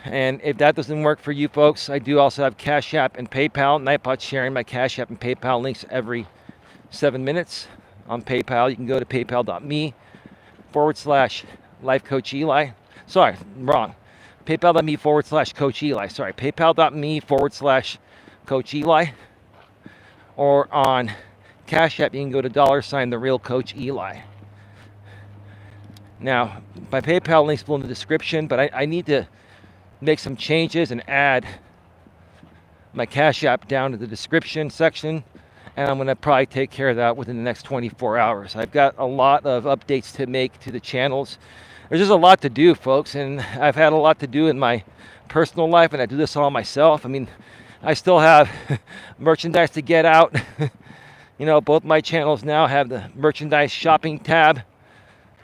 And if that doesn't work for you folks, I do also have Cash App and PayPal. Nightbot sharing my Cash App and PayPal links every 7 minutes on PayPal. You can go to paypal.me/LifeCoachEli. Sorry, wrong. PayPal.me/Coach Eli. Sorry, PayPal.me/Coach Eli. Or on Cash App, you can go to $TheRealCoachEli. Now, my PayPal link's below in the description, but I need to make some changes and add my Cash App down to the description section, and I'm going to probably take care of that within the next 24 hours. I've got a lot of updates to make to the channels. There's just a lot to do, folks, and I've had a lot to do in my personal life, and I do this all myself. I mean, I still have merchandise to get out. Both my channels now have the merchandise shopping tab.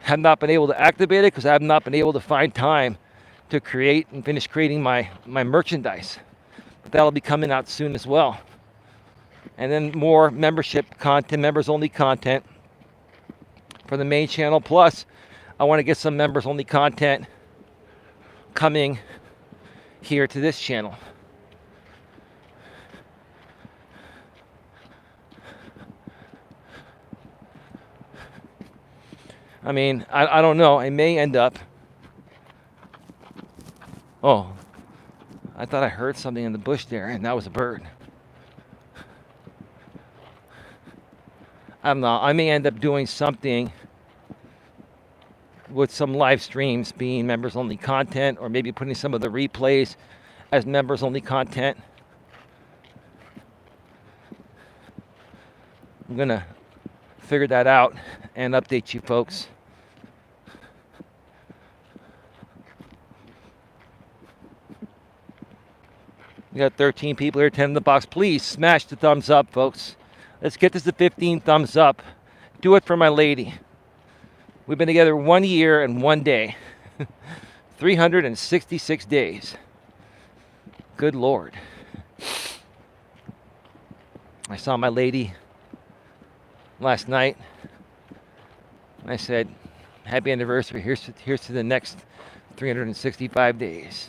Have not been able to activate it because I have not been able to find time to create and finish creating my merchandise. But that'll be coming out soon as well. And then more membership content, members only content for the main channel. Plus, I want to get some members only content coming here to this channel. I mean, I don't know. I may end up. Oh, I thought I heard something in the bush there, and that was a bird. I don't know. I may end up doing something with some live streams being members only content, or maybe putting some of the replays as members only content. I'm going to figure that out and update you folks. We got 13 people here, 10 in the box. Please smash the thumbs up, folks. Let's get this to 15 thumbs up. Do it for my lady. We've been together 1 year and 1 day. 366 days. Good Lord. I saw my lady last night. I said, happy anniversary. Here's to the next 365 days.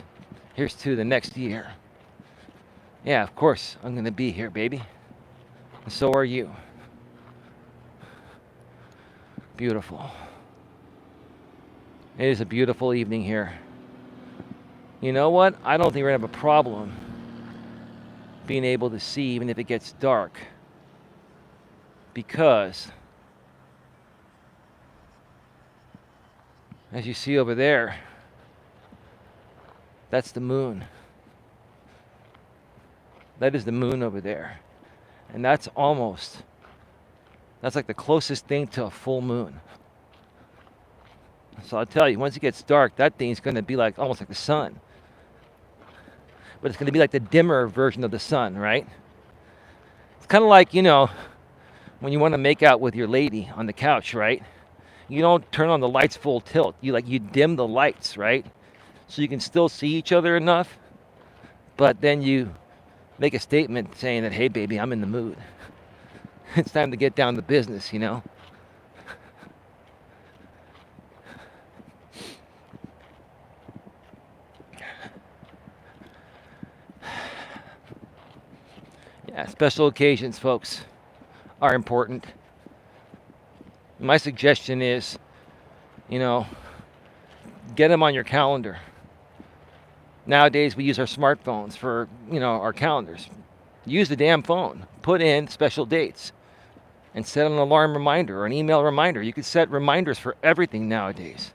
Here's to the next year. Yeah, of course, I'm going to be here, baby. And so are you. Beautiful. It is a beautiful evening here. You know what? I don't think we're going to have a problem being able to see even if it gets dark. Because, as you see over there, that's the moon. That is the moon over there. And that's like the closest thing to a full moon. So I'll tell you, once it gets dark, that thing's going to be like almost like the sun. But it's going to be like the dimmer version of the sun, right? It's kind of like, when you want to make out with your lady on the couch, right? You don't turn on the lights full tilt. You dim the lights, right? So you can still see each other enough, but then you make a statement saying that, hey, baby, I'm in the mood. It's time to get down to business, Yeah, special occasions, folks, are important. My suggestion is, get them on your calendar. Nowadays, we use our smartphones for, our calendars. Use the damn phone. Put in special dates and set an alarm reminder or an email reminder. You can set reminders for everything nowadays.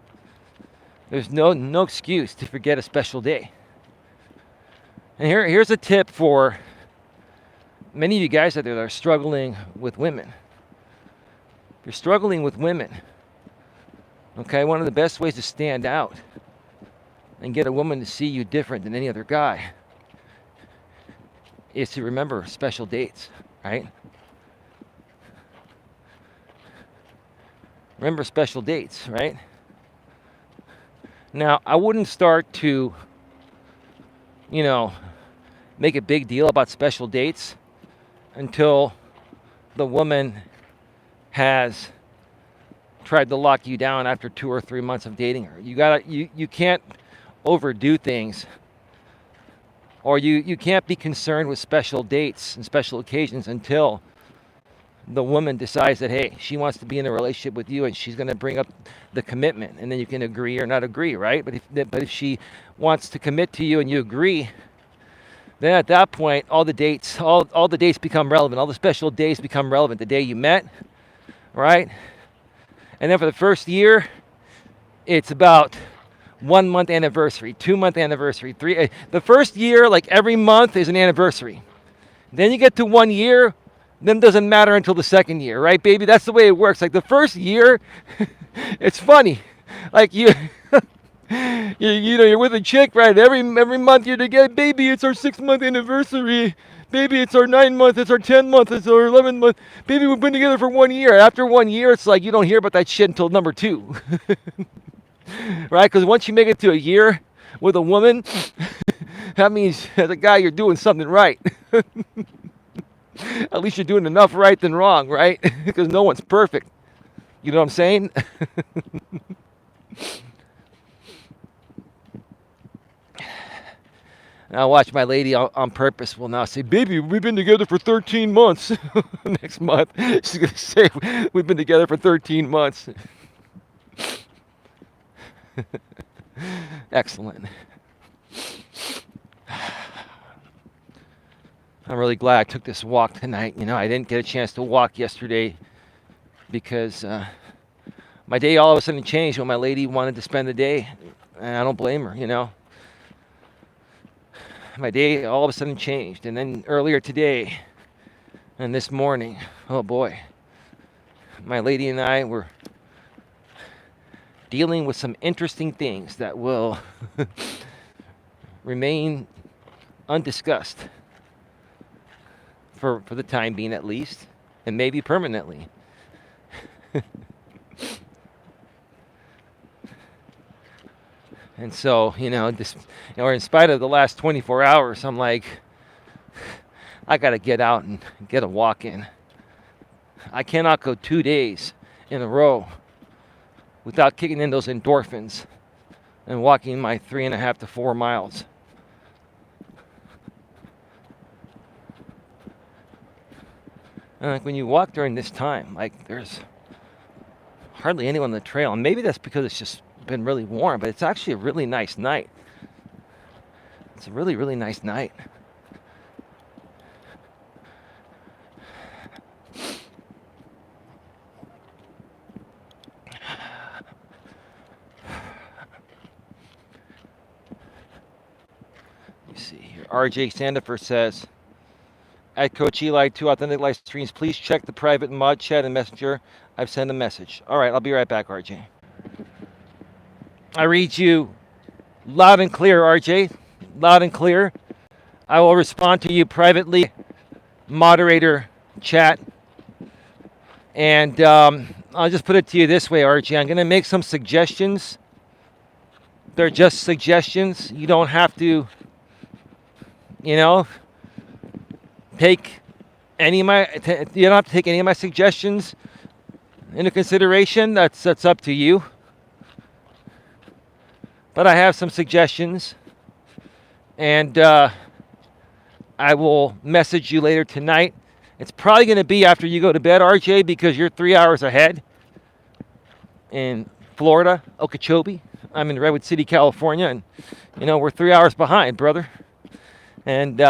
There's no excuse to forget a special day. And here's a tip for many of you guys out there that are struggling with women. If you're struggling with women, okay, one of the best ways to stand out and get a woman to see you different than any other guy is to remember special dates, right? Remember special dates, right? Now, I wouldn't start to, make a big deal about special dates until the woman has tried to lock you down after 2 or 3 months of dating her. You can't overdo things, or you can't be concerned with special dates and special occasions until the woman decides that, hey, she wants to be in a relationship with you and she's going to bring up the commitment, and then you can agree or not agree, right? But if she wants to commit to you and you agree, then at that point, all the dates become relevant. All the special days become relevant. The day you met, right? And then for the first year, it's about 1 month anniversary, 2 month anniversary, 3. The first year, like every month, is an anniversary. Then you get to 1 year, then doesn't matter until the second year, right, baby? That's the way it works. Like the first year, it's funny. Like you're with a chick, right? Every month you're together, baby. It's our 6-month anniversary. Baby, it's our 9-month, it's our 10-month, it's our 11-month. Baby, we've been together for 1 year. After 1 year, it's like you don't hear about that shit until number 2. Right? Because once you make it to a year with a woman, that means as a guy, you're doing something right. At least you're doing enough right than wrong, right? Because no one's perfect. You know what I'm saying? And I'll watch my lady on purpose will now say, baby, we've been together for 13 months. Next month, she's going to say, we've been together for 13 months. Excellent. I'm really glad I took this walk tonight. I didn't get a chance to walk yesterday because my day all of a sudden changed when my lady wanted to spend the day. And I don't blame her, My day all of a sudden changed. And then earlier today and this morning, oh boy, my lady and I were dealing with some interesting things that will remain undiscussed for the time being at least, and maybe permanently. And so, or in spite of the last 24 hours, I'm like, I got to get out and get a walk in. I cannot go 2 days in a row without kicking in those endorphins and walking my 3.5 to 4 miles. And like when you walk during this time, like there's hardly anyone on the trail. And maybe that's because it's just been really warm, but it's actually a really nice night. It's a really, really nice night. You see here, RJ Sandifer says, at Coach Eli, 2 authentic live streams, please check the private mod chat and messenger. I've sent a message. All right, I'll be right back, RJ. I read you loud and clear, RJ. Loud and clear. I will respond to you privately, moderator chat. And I'll just put it to you this way, RJ. I'm going to make some suggestions. They're just suggestions. You don't have to, take any of my. You don't have to take any of my suggestions into consideration. That's up to you. But I have some suggestions, and I will message you later tonight. It's probably going to be after you go to bed, RJ, because you're 3 hours ahead in Florida, Okeechobee. I'm in Redwood City, California, and, we're 3 hours behind, brother. And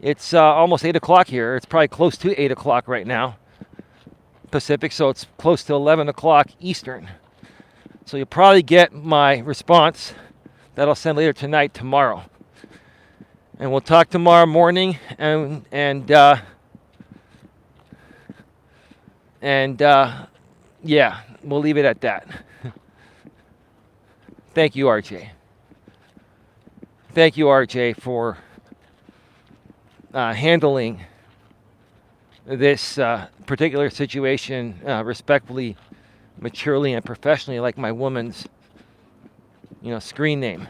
it's almost 8 o'clock here. It's probably close to 8 o'clock right now, Pacific, so it's close to 11 o'clock Eastern. So you'll probably get my response that I'll send later tonight, tomorrow. And we'll talk tomorrow morning, and yeah, we'll leave it at that. Thank you, RJ. Thank you, RJ, for handling this particular situation respectfully, maturely, and professionally, like my woman's, screen name.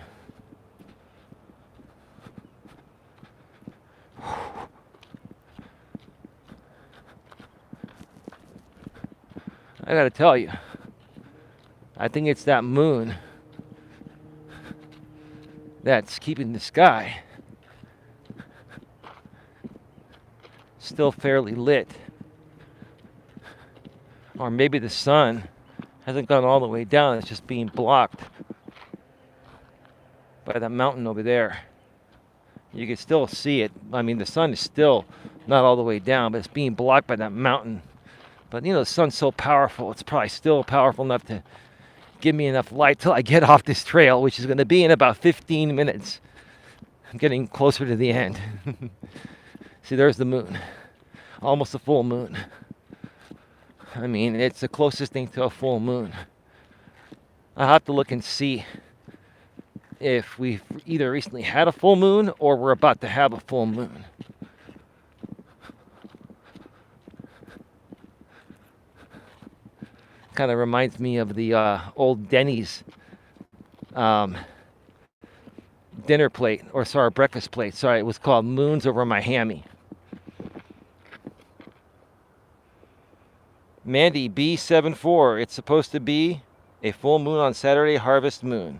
I gotta tell you, I think it's that moon that's keeping the sky still fairly lit. Or maybe the sun hasn't gone all the way down, it's just being blocked by that mountain over there. You can still see it. I mean, the sun is still not all the way down, but it's being blocked by that mountain. But the sun's so powerful, it's probably still powerful enough to give me enough light till I get off this trail, which is going to be in about 15 minutes. I'm getting closer to the end. See, there's the moon. Almost a full moon. I mean, it's the closest thing to a full moon. I'll have to look and see if we've either recently had a full moon or we're about to have a full moon. Kind of reminds me of the old Denny's dinner plate, breakfast plate. Sorry, it was called Moons Over My Hammy. Mandy B74, it's supposed to be a full moon on Saturday, harvest moon.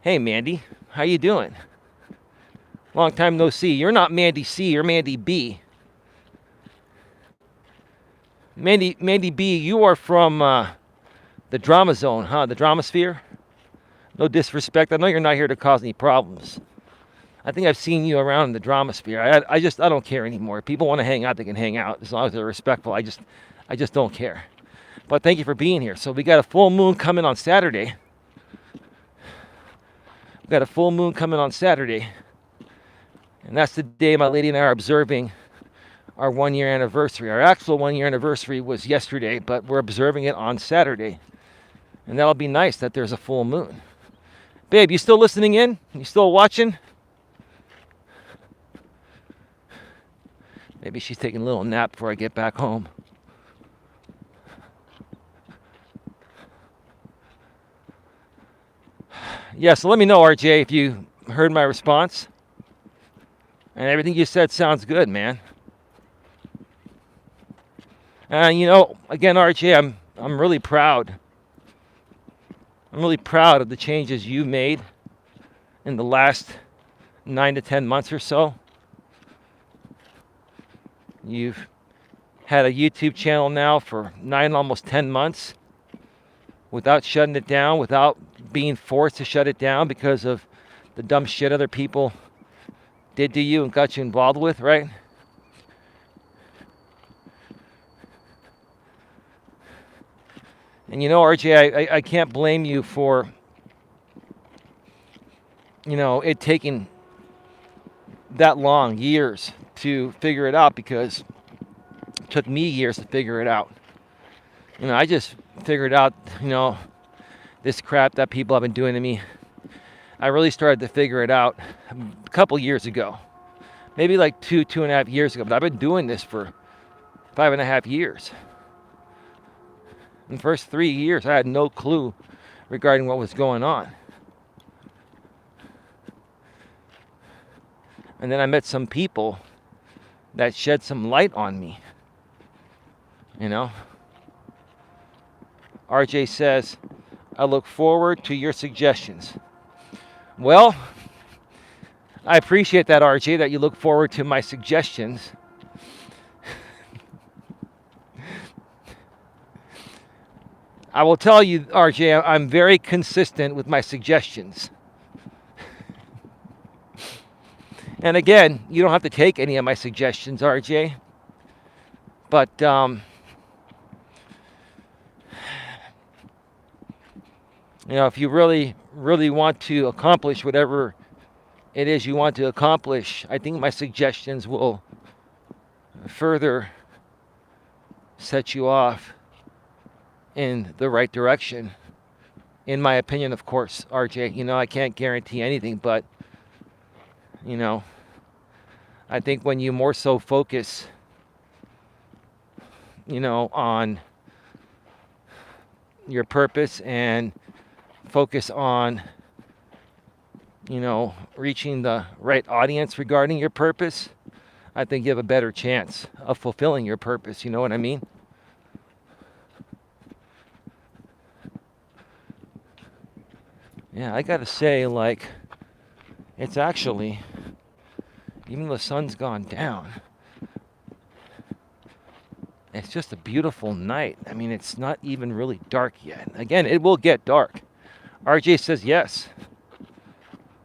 Hey Mandy, how you doing? Long time no see. You're not Mandy C, you're Mandy B. Mandy B, you are from the drama zone, huh? The drama sphere? No disrespect. I know you're not here to cause any problems. I think I've seen you around in the drama sphere. I don't care anymore. People want to hang out, they can hang out as long as they're respectful. I just don't care. But thank you for being here. So we got a full moon coming on Saturday. We got a full moon coming on Saturday. And that's the day my lady and I are observing our 1-year anniversary. Our actual 1-year anniversary was yesterday, but we're observing it on Saturday. And that'll be nice that there's a full moon. Babe, you still listening in? You still watching? Maybe she's taking a little nap before I get back home. Yeah, so let me know, RJ, if you heard my response. And everything you said sounds good, man. And again, RJ, I'm really proud. I'm really proud of the changes you made in the last 9 to 10 months or so. You've had a YouTube channel now for 9, almost 10 months without shutting it down, without being forced to shut it down because of the dumb shit other people did to you and got you involved with, right? And RJ, I can't blame you for, it taking that long, years, to figure it out, because it took me years to figure it out. I just figured out, this crap that people have been doing to me. I really started to figure it out a couple years ago. Maybe like 2.5 years ago, but I've been doing this for 5.5 years. In the first 3 years, I had no clue regarding what was going on. And then I met some people that shed some light on me. RJ says, I look forward to your suggestions. Well, I appreciate that, RJ, that you look forward to my suggestions. I will tell you, RJ, I'm very consistent with my suggestions. And again, you don't have to take any of my suggestions, RJ. But, if you really, really want to accomplish whatever it is you want to accomplish, I think my suggestions will further set you off in the right direction. In my opinion, of course, RJ. I can't guarantee anything, but, I think when you more so focus, on your purpose and focus on, reaching the right audience regarding your purpose, I think you have a better chance of fulfilling your purpose. You know what I mean? Yeah, I gotta say, it's actually, even though the sun's gone down, it's just a beautiful night. I mean, it's not even really dark yet. Again, it will get dark. RJ says yes.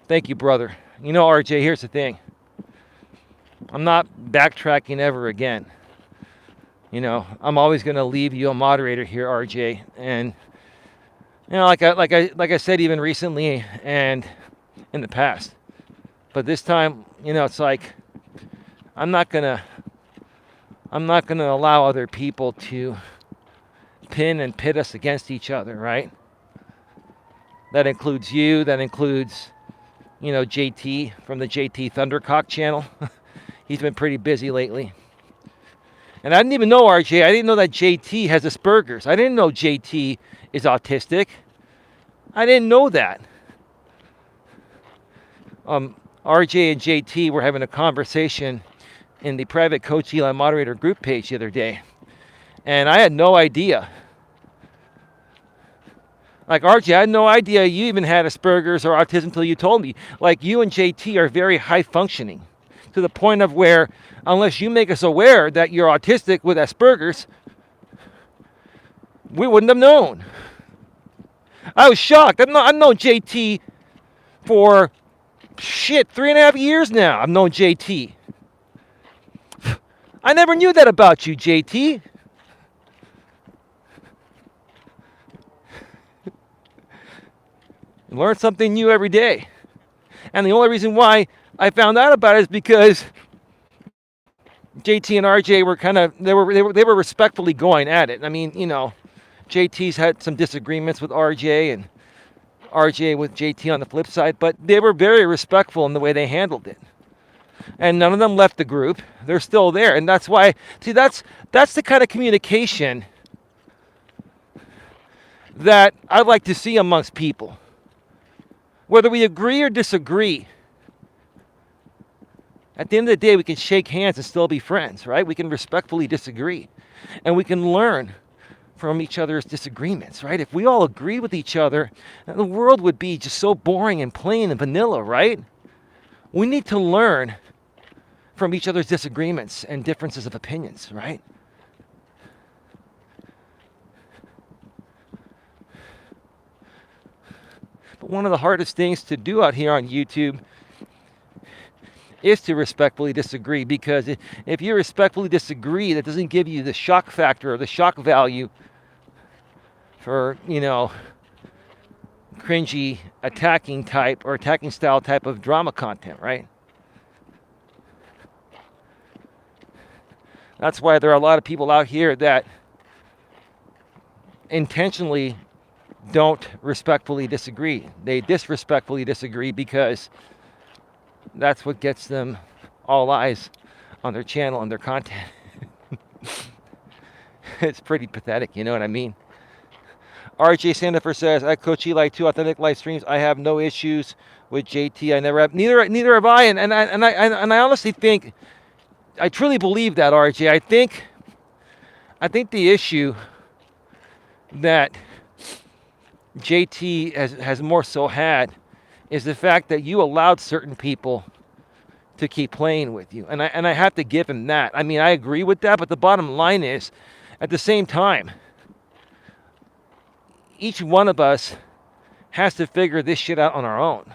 Thank you, brother. RJ, here's the thing. I'm not backtracking ever again. I'm always going to leave you a moderator here, RJ. And, like I said, even recently and in the past. But this time, it's like, I'm not going to allow other people to pin and pit us against each other, right? That includes you. That includes, JT from the JT Thundercock channel. He's been pretty busy lately. And I didn't even know, RJ, I didn't know that JT has Asperger's. I didn't know JT is autistic. I didn't know that. RJ and JT were having a conversation in the private Coach Eli moderator group page the other day. And I had no idea. RJ, I had no idea you even had Asperger's or autism until you told me. You and JT are very high functioning, to the point of where, unless you make us aware that you're autistic with Asperger's, we wouldn't have known. I was shocked. I've known JT for 3.5 years now. I've known JT. I never knew that about you, JT. Learn something new every day. And the only reason why I found out about it is because JT and RJ were they were respectfully going at it. I mean, JT's had some disagreements with RJ and RJ with JT on the flip side, but they were very respectful in the way they handled it. And none of them left the group. They're still there. And that's why, that's the kind of communication that I'd like to see amongst people. Whether we agree or disagree, at the end of the day, we can shake hands and still be friends, right? We can respectfully disagree. And we can learn from each other's disagreements, right? If we all agreed with each other, the world would be just so boring and plain and vanilla, right? We need to learn from each other's disagreements and differences of opinions, right? But one of the hardest things to do out here on YouTube is to respectfully disagree, because if you respectfully disagree, that doesn't give you the shock factor or the shock value for, cringy attacking type or attacking style type of drama content, right? That's why there are a lot of people out here that intentionally don't respectfully disagree. They disrespectfully disagree because that's what gets them all eyes on their channel and their content. It's pretty pathetic, you know what I mean? RJ Sandifer says, at Coach Eli 2 Authentic Live Streams, I have no issues with JT. I never have, neither have I. And I honestly think, I truly believe that, RJ. I think the issue that JT has more so had is the fact that you allowed certain people to keep playing with you. And I have to give him that. I mean, I agree with that, but the bottom line is, at the same time, each one of us has to figure this shit out on our own.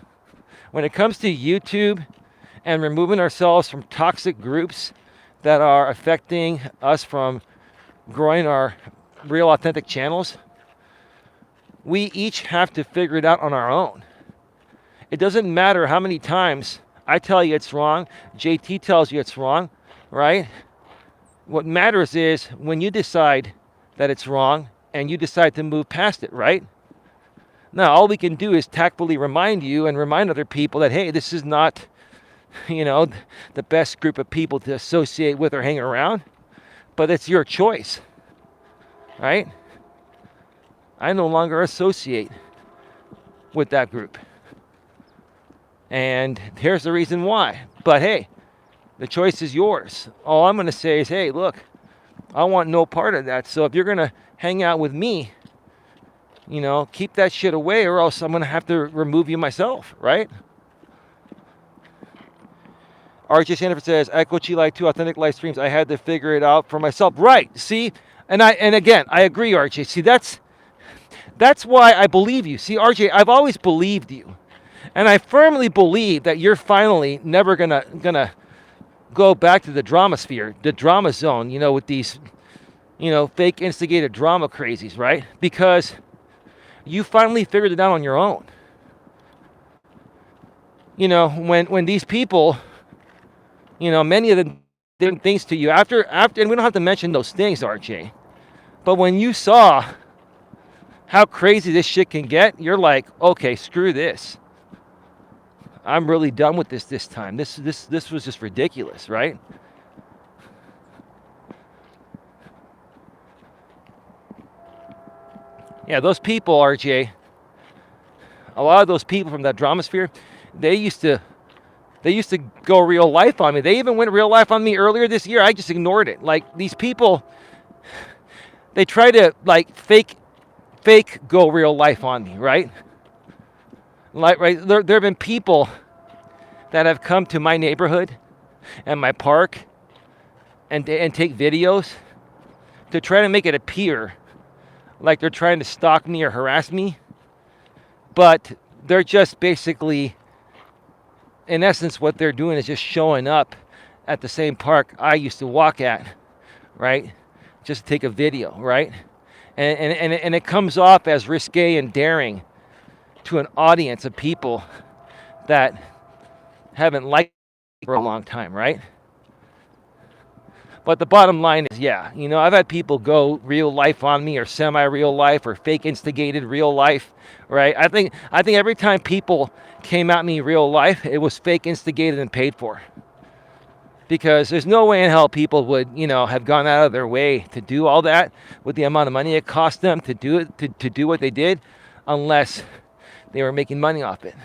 When it comes to YouTube and removing ourselves from toxic groups that are affecting us from growing our real authentic channels, we each have to figure it out on our own. It doesn't matter how many times I tell you it's wrong, JT tells you it's wrong, right? What matters is when you decide that it's wrong and you decide to move past it, right? Now, all we can do is tactfully remind you and remind other people that, hey, this is not, the best group of people to associate with or hang around, but it's your choice, right? I no longer associate with that group. And here's the reason why. But hey, the choice is yours. All I'm going to say is, hey, look, I want no part of that. So if you're going to hang out with me, keep that shit away, or else I'm going to have to remove you myself, right? RJ Sandifer says, at Coach Eli 2 Authentic Live Streams, I had to figure it out for myself. Right, see? And again, I agree, RJ. See, that's why I believe you. See, RJ, I've always believed you. And I firmly believe that you're finally never gonna go back to the drama sphere, the drama zone, with these, fake instigated drama crazies, right? Because you finally figured it out on your own. When these people, many of them did things to you after, and we don't have to mention those things, RJ. But when you saw how crazy this shit can get, you're like, okay, screw this. I'm really done with this time. This was just ridiculous, right? Yeah, those people, RJ, a lot of those people from that drama sphere, they used to go real life on me. They even went real life on me earlier this year. I just ignored it. Like, these people, they try to fake go real life on me, right? Right, there have been people that have come to my neighborhood and my park and take videos to try to make it appear like they're trying to stalk me or harass me, but they're just basically, in essence, what they're doing is just showing up at the same park I used to walk at, right? Just to take a video, right? And it comes off as risque and daring to an audience of people that haven't liked me for a long time, right? But the bottom line is, yeah, I've had people go real life on me, or semi-real life, or fake instigated real life, right? I think every time people came at me real life, it was fake instigated and paid for. Because there's no way in hell people would, have gone out of their way to do all that with the amount of money it cost them to do it, to do what they did, unless they were making money off it.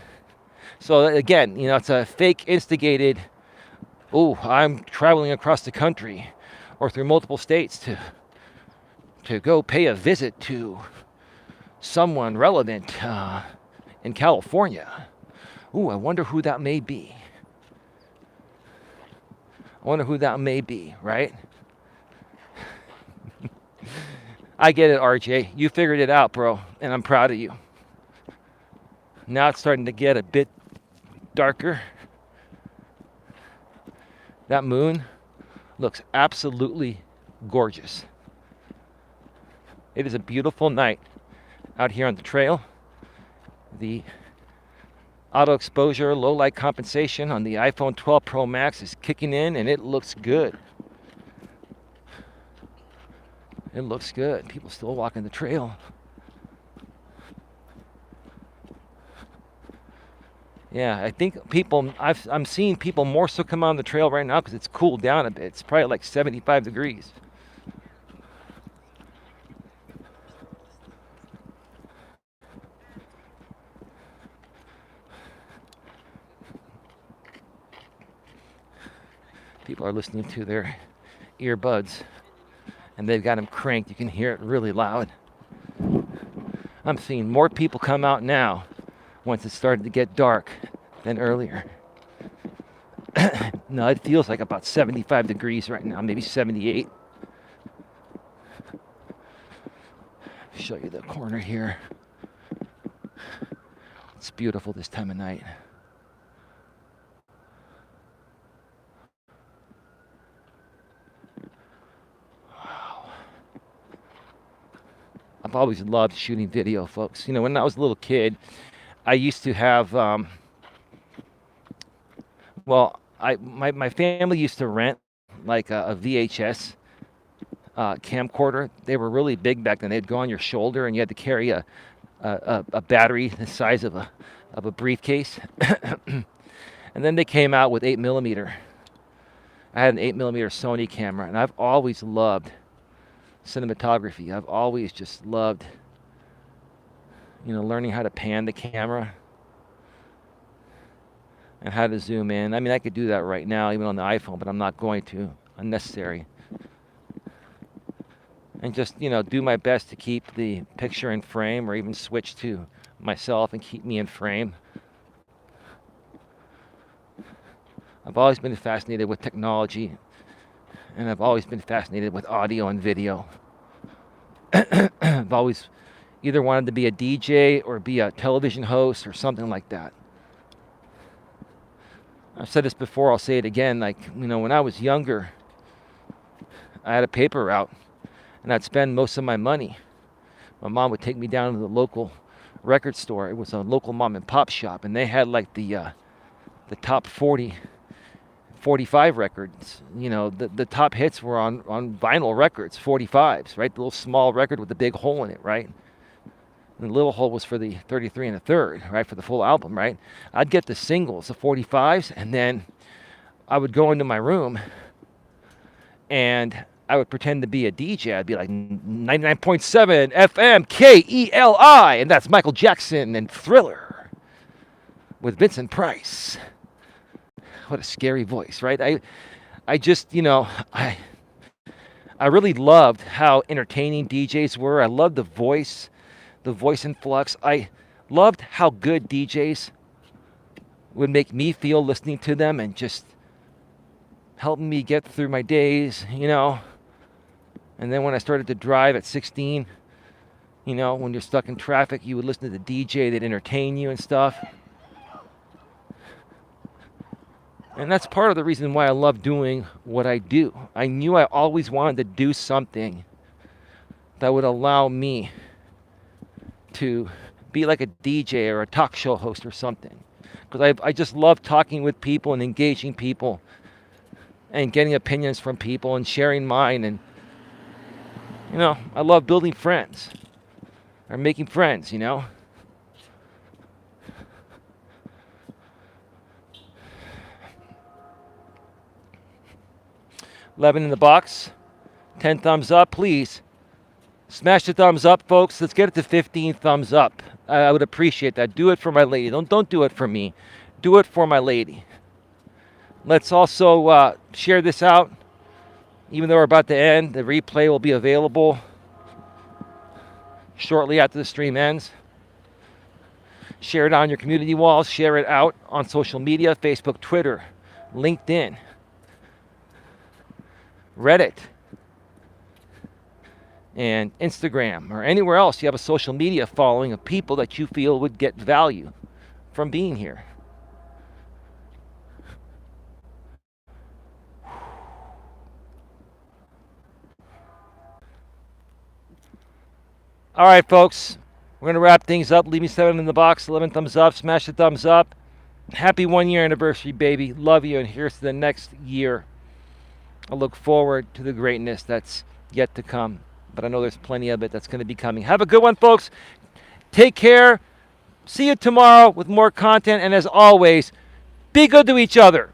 So again, it's a fake instigated, oh, I'm traveling across the country or through multiple states to go pay a visit to someone relevant in California. Ooh, I wonder who that may be. Right? I get it, RJ. You figured it out, bro, and I'm proud of you. Now it's starting to get a bit darker. That moon looks absolutely gorgeous. It is a beautiful night out here on the trail. The auto exposure, low light compensation on the iPhone 12 Pro Max is kicking in, and it looks good. It looks good. People still walking the trail. Yeah, I think I'm seeing people more so come on the trail right now because it's cooled down a bit. It's probably like 75 degrees. People are listening to their earbuds and they've got them cranked. You can hear it really loud. I'm seeing more people come out now once it started to get dark than earlier. No, it feels like about 75 degrees right now, maybe 78. Show you the corner here. It's beautiful this time of night. Wow. I've always loved shooting video, folks. When I was a little kid, I used to have, my family used to rent like a VHS camcorder. They were really big back then. They'd go on your shoulder, and you had to carry a battery the size of a briefcase. And then they came out with 8mm. I had an 8mm Sony camera, and I've always loved cinematography. I've always just loved, learning how to pan the camera and how to zoom in. I mean, I could do that right now, even on the iPhone, but I'm not going to. Unnecessary. And just, do my best to keep the picture in frame, or even switch to myself and keep me in frame. I've always been fascinated with technology, and I've always been fascinated with audio and video. I've always either wanted to be a DJ or be a television host or something like that. I've said this before, I'll say it again. When I was younger, I had a paper route, and I'd spend most of my money. My mom would take me down to the local record store. It was a local mom and pop shop, and they had like the top 45 records. The top hits were on vinyl records, 45s, right? The little small record with the big hole in it, right? And the little hole was for the 33 and a third, right? For the full album, right? I'd get the singles, the 45s, and then I would go into my room and I would pretend to be a DJ. I'd be like 99.7 FM KELI, and that's Michael Jackson and Thriller with Vincent Price. What a scary voice, right? I just, I really loved how entertaining DJs were. I loved the voice influx. I loved how good DJs would make me feel listening to them and just helping me get through my days, And then when I started to drive at 16, when you're stuck in traffic, you would listen to the DJ, they'd entertain you and stuff. And that's part of the reason why I love doing what I do. I knew I always wanted to do something that would allow me to be like a DJ or a talk show host or something. Because I just love talking with people and engaging people and getting opinions from people and sharing mine. And, I love building friends or making friends, 11 in the box, 10 thumbs up, please. Smash the thumbs up, folks. Let's get it to 15 thumbs up. I would appreciate that. Do it for my lady. Don't do it for me. Do it for my lady. Let's also share this out. Even though we're about to end, the replay will be available shortly after the stream ends. Share it on your community walls. Share it out on social media, Facebook, Twitter, LinkedIn, Reddit, and Instagram, or anywhere else you have a social media following of people that you feel would get value from being here. All right, folks, we're going to wrap things up. Leave me 7 in the box, 11 thumbs up, smash the thumbs up. Happy 1 year anniversary, baby. Love you, and here's to the next year. I look forward to the greatness that's yet to come, but I know there's plenty of it that's going to be coming. Have a good one, folks. Take care. See you tomorrow with more content, and as always, be good to each other.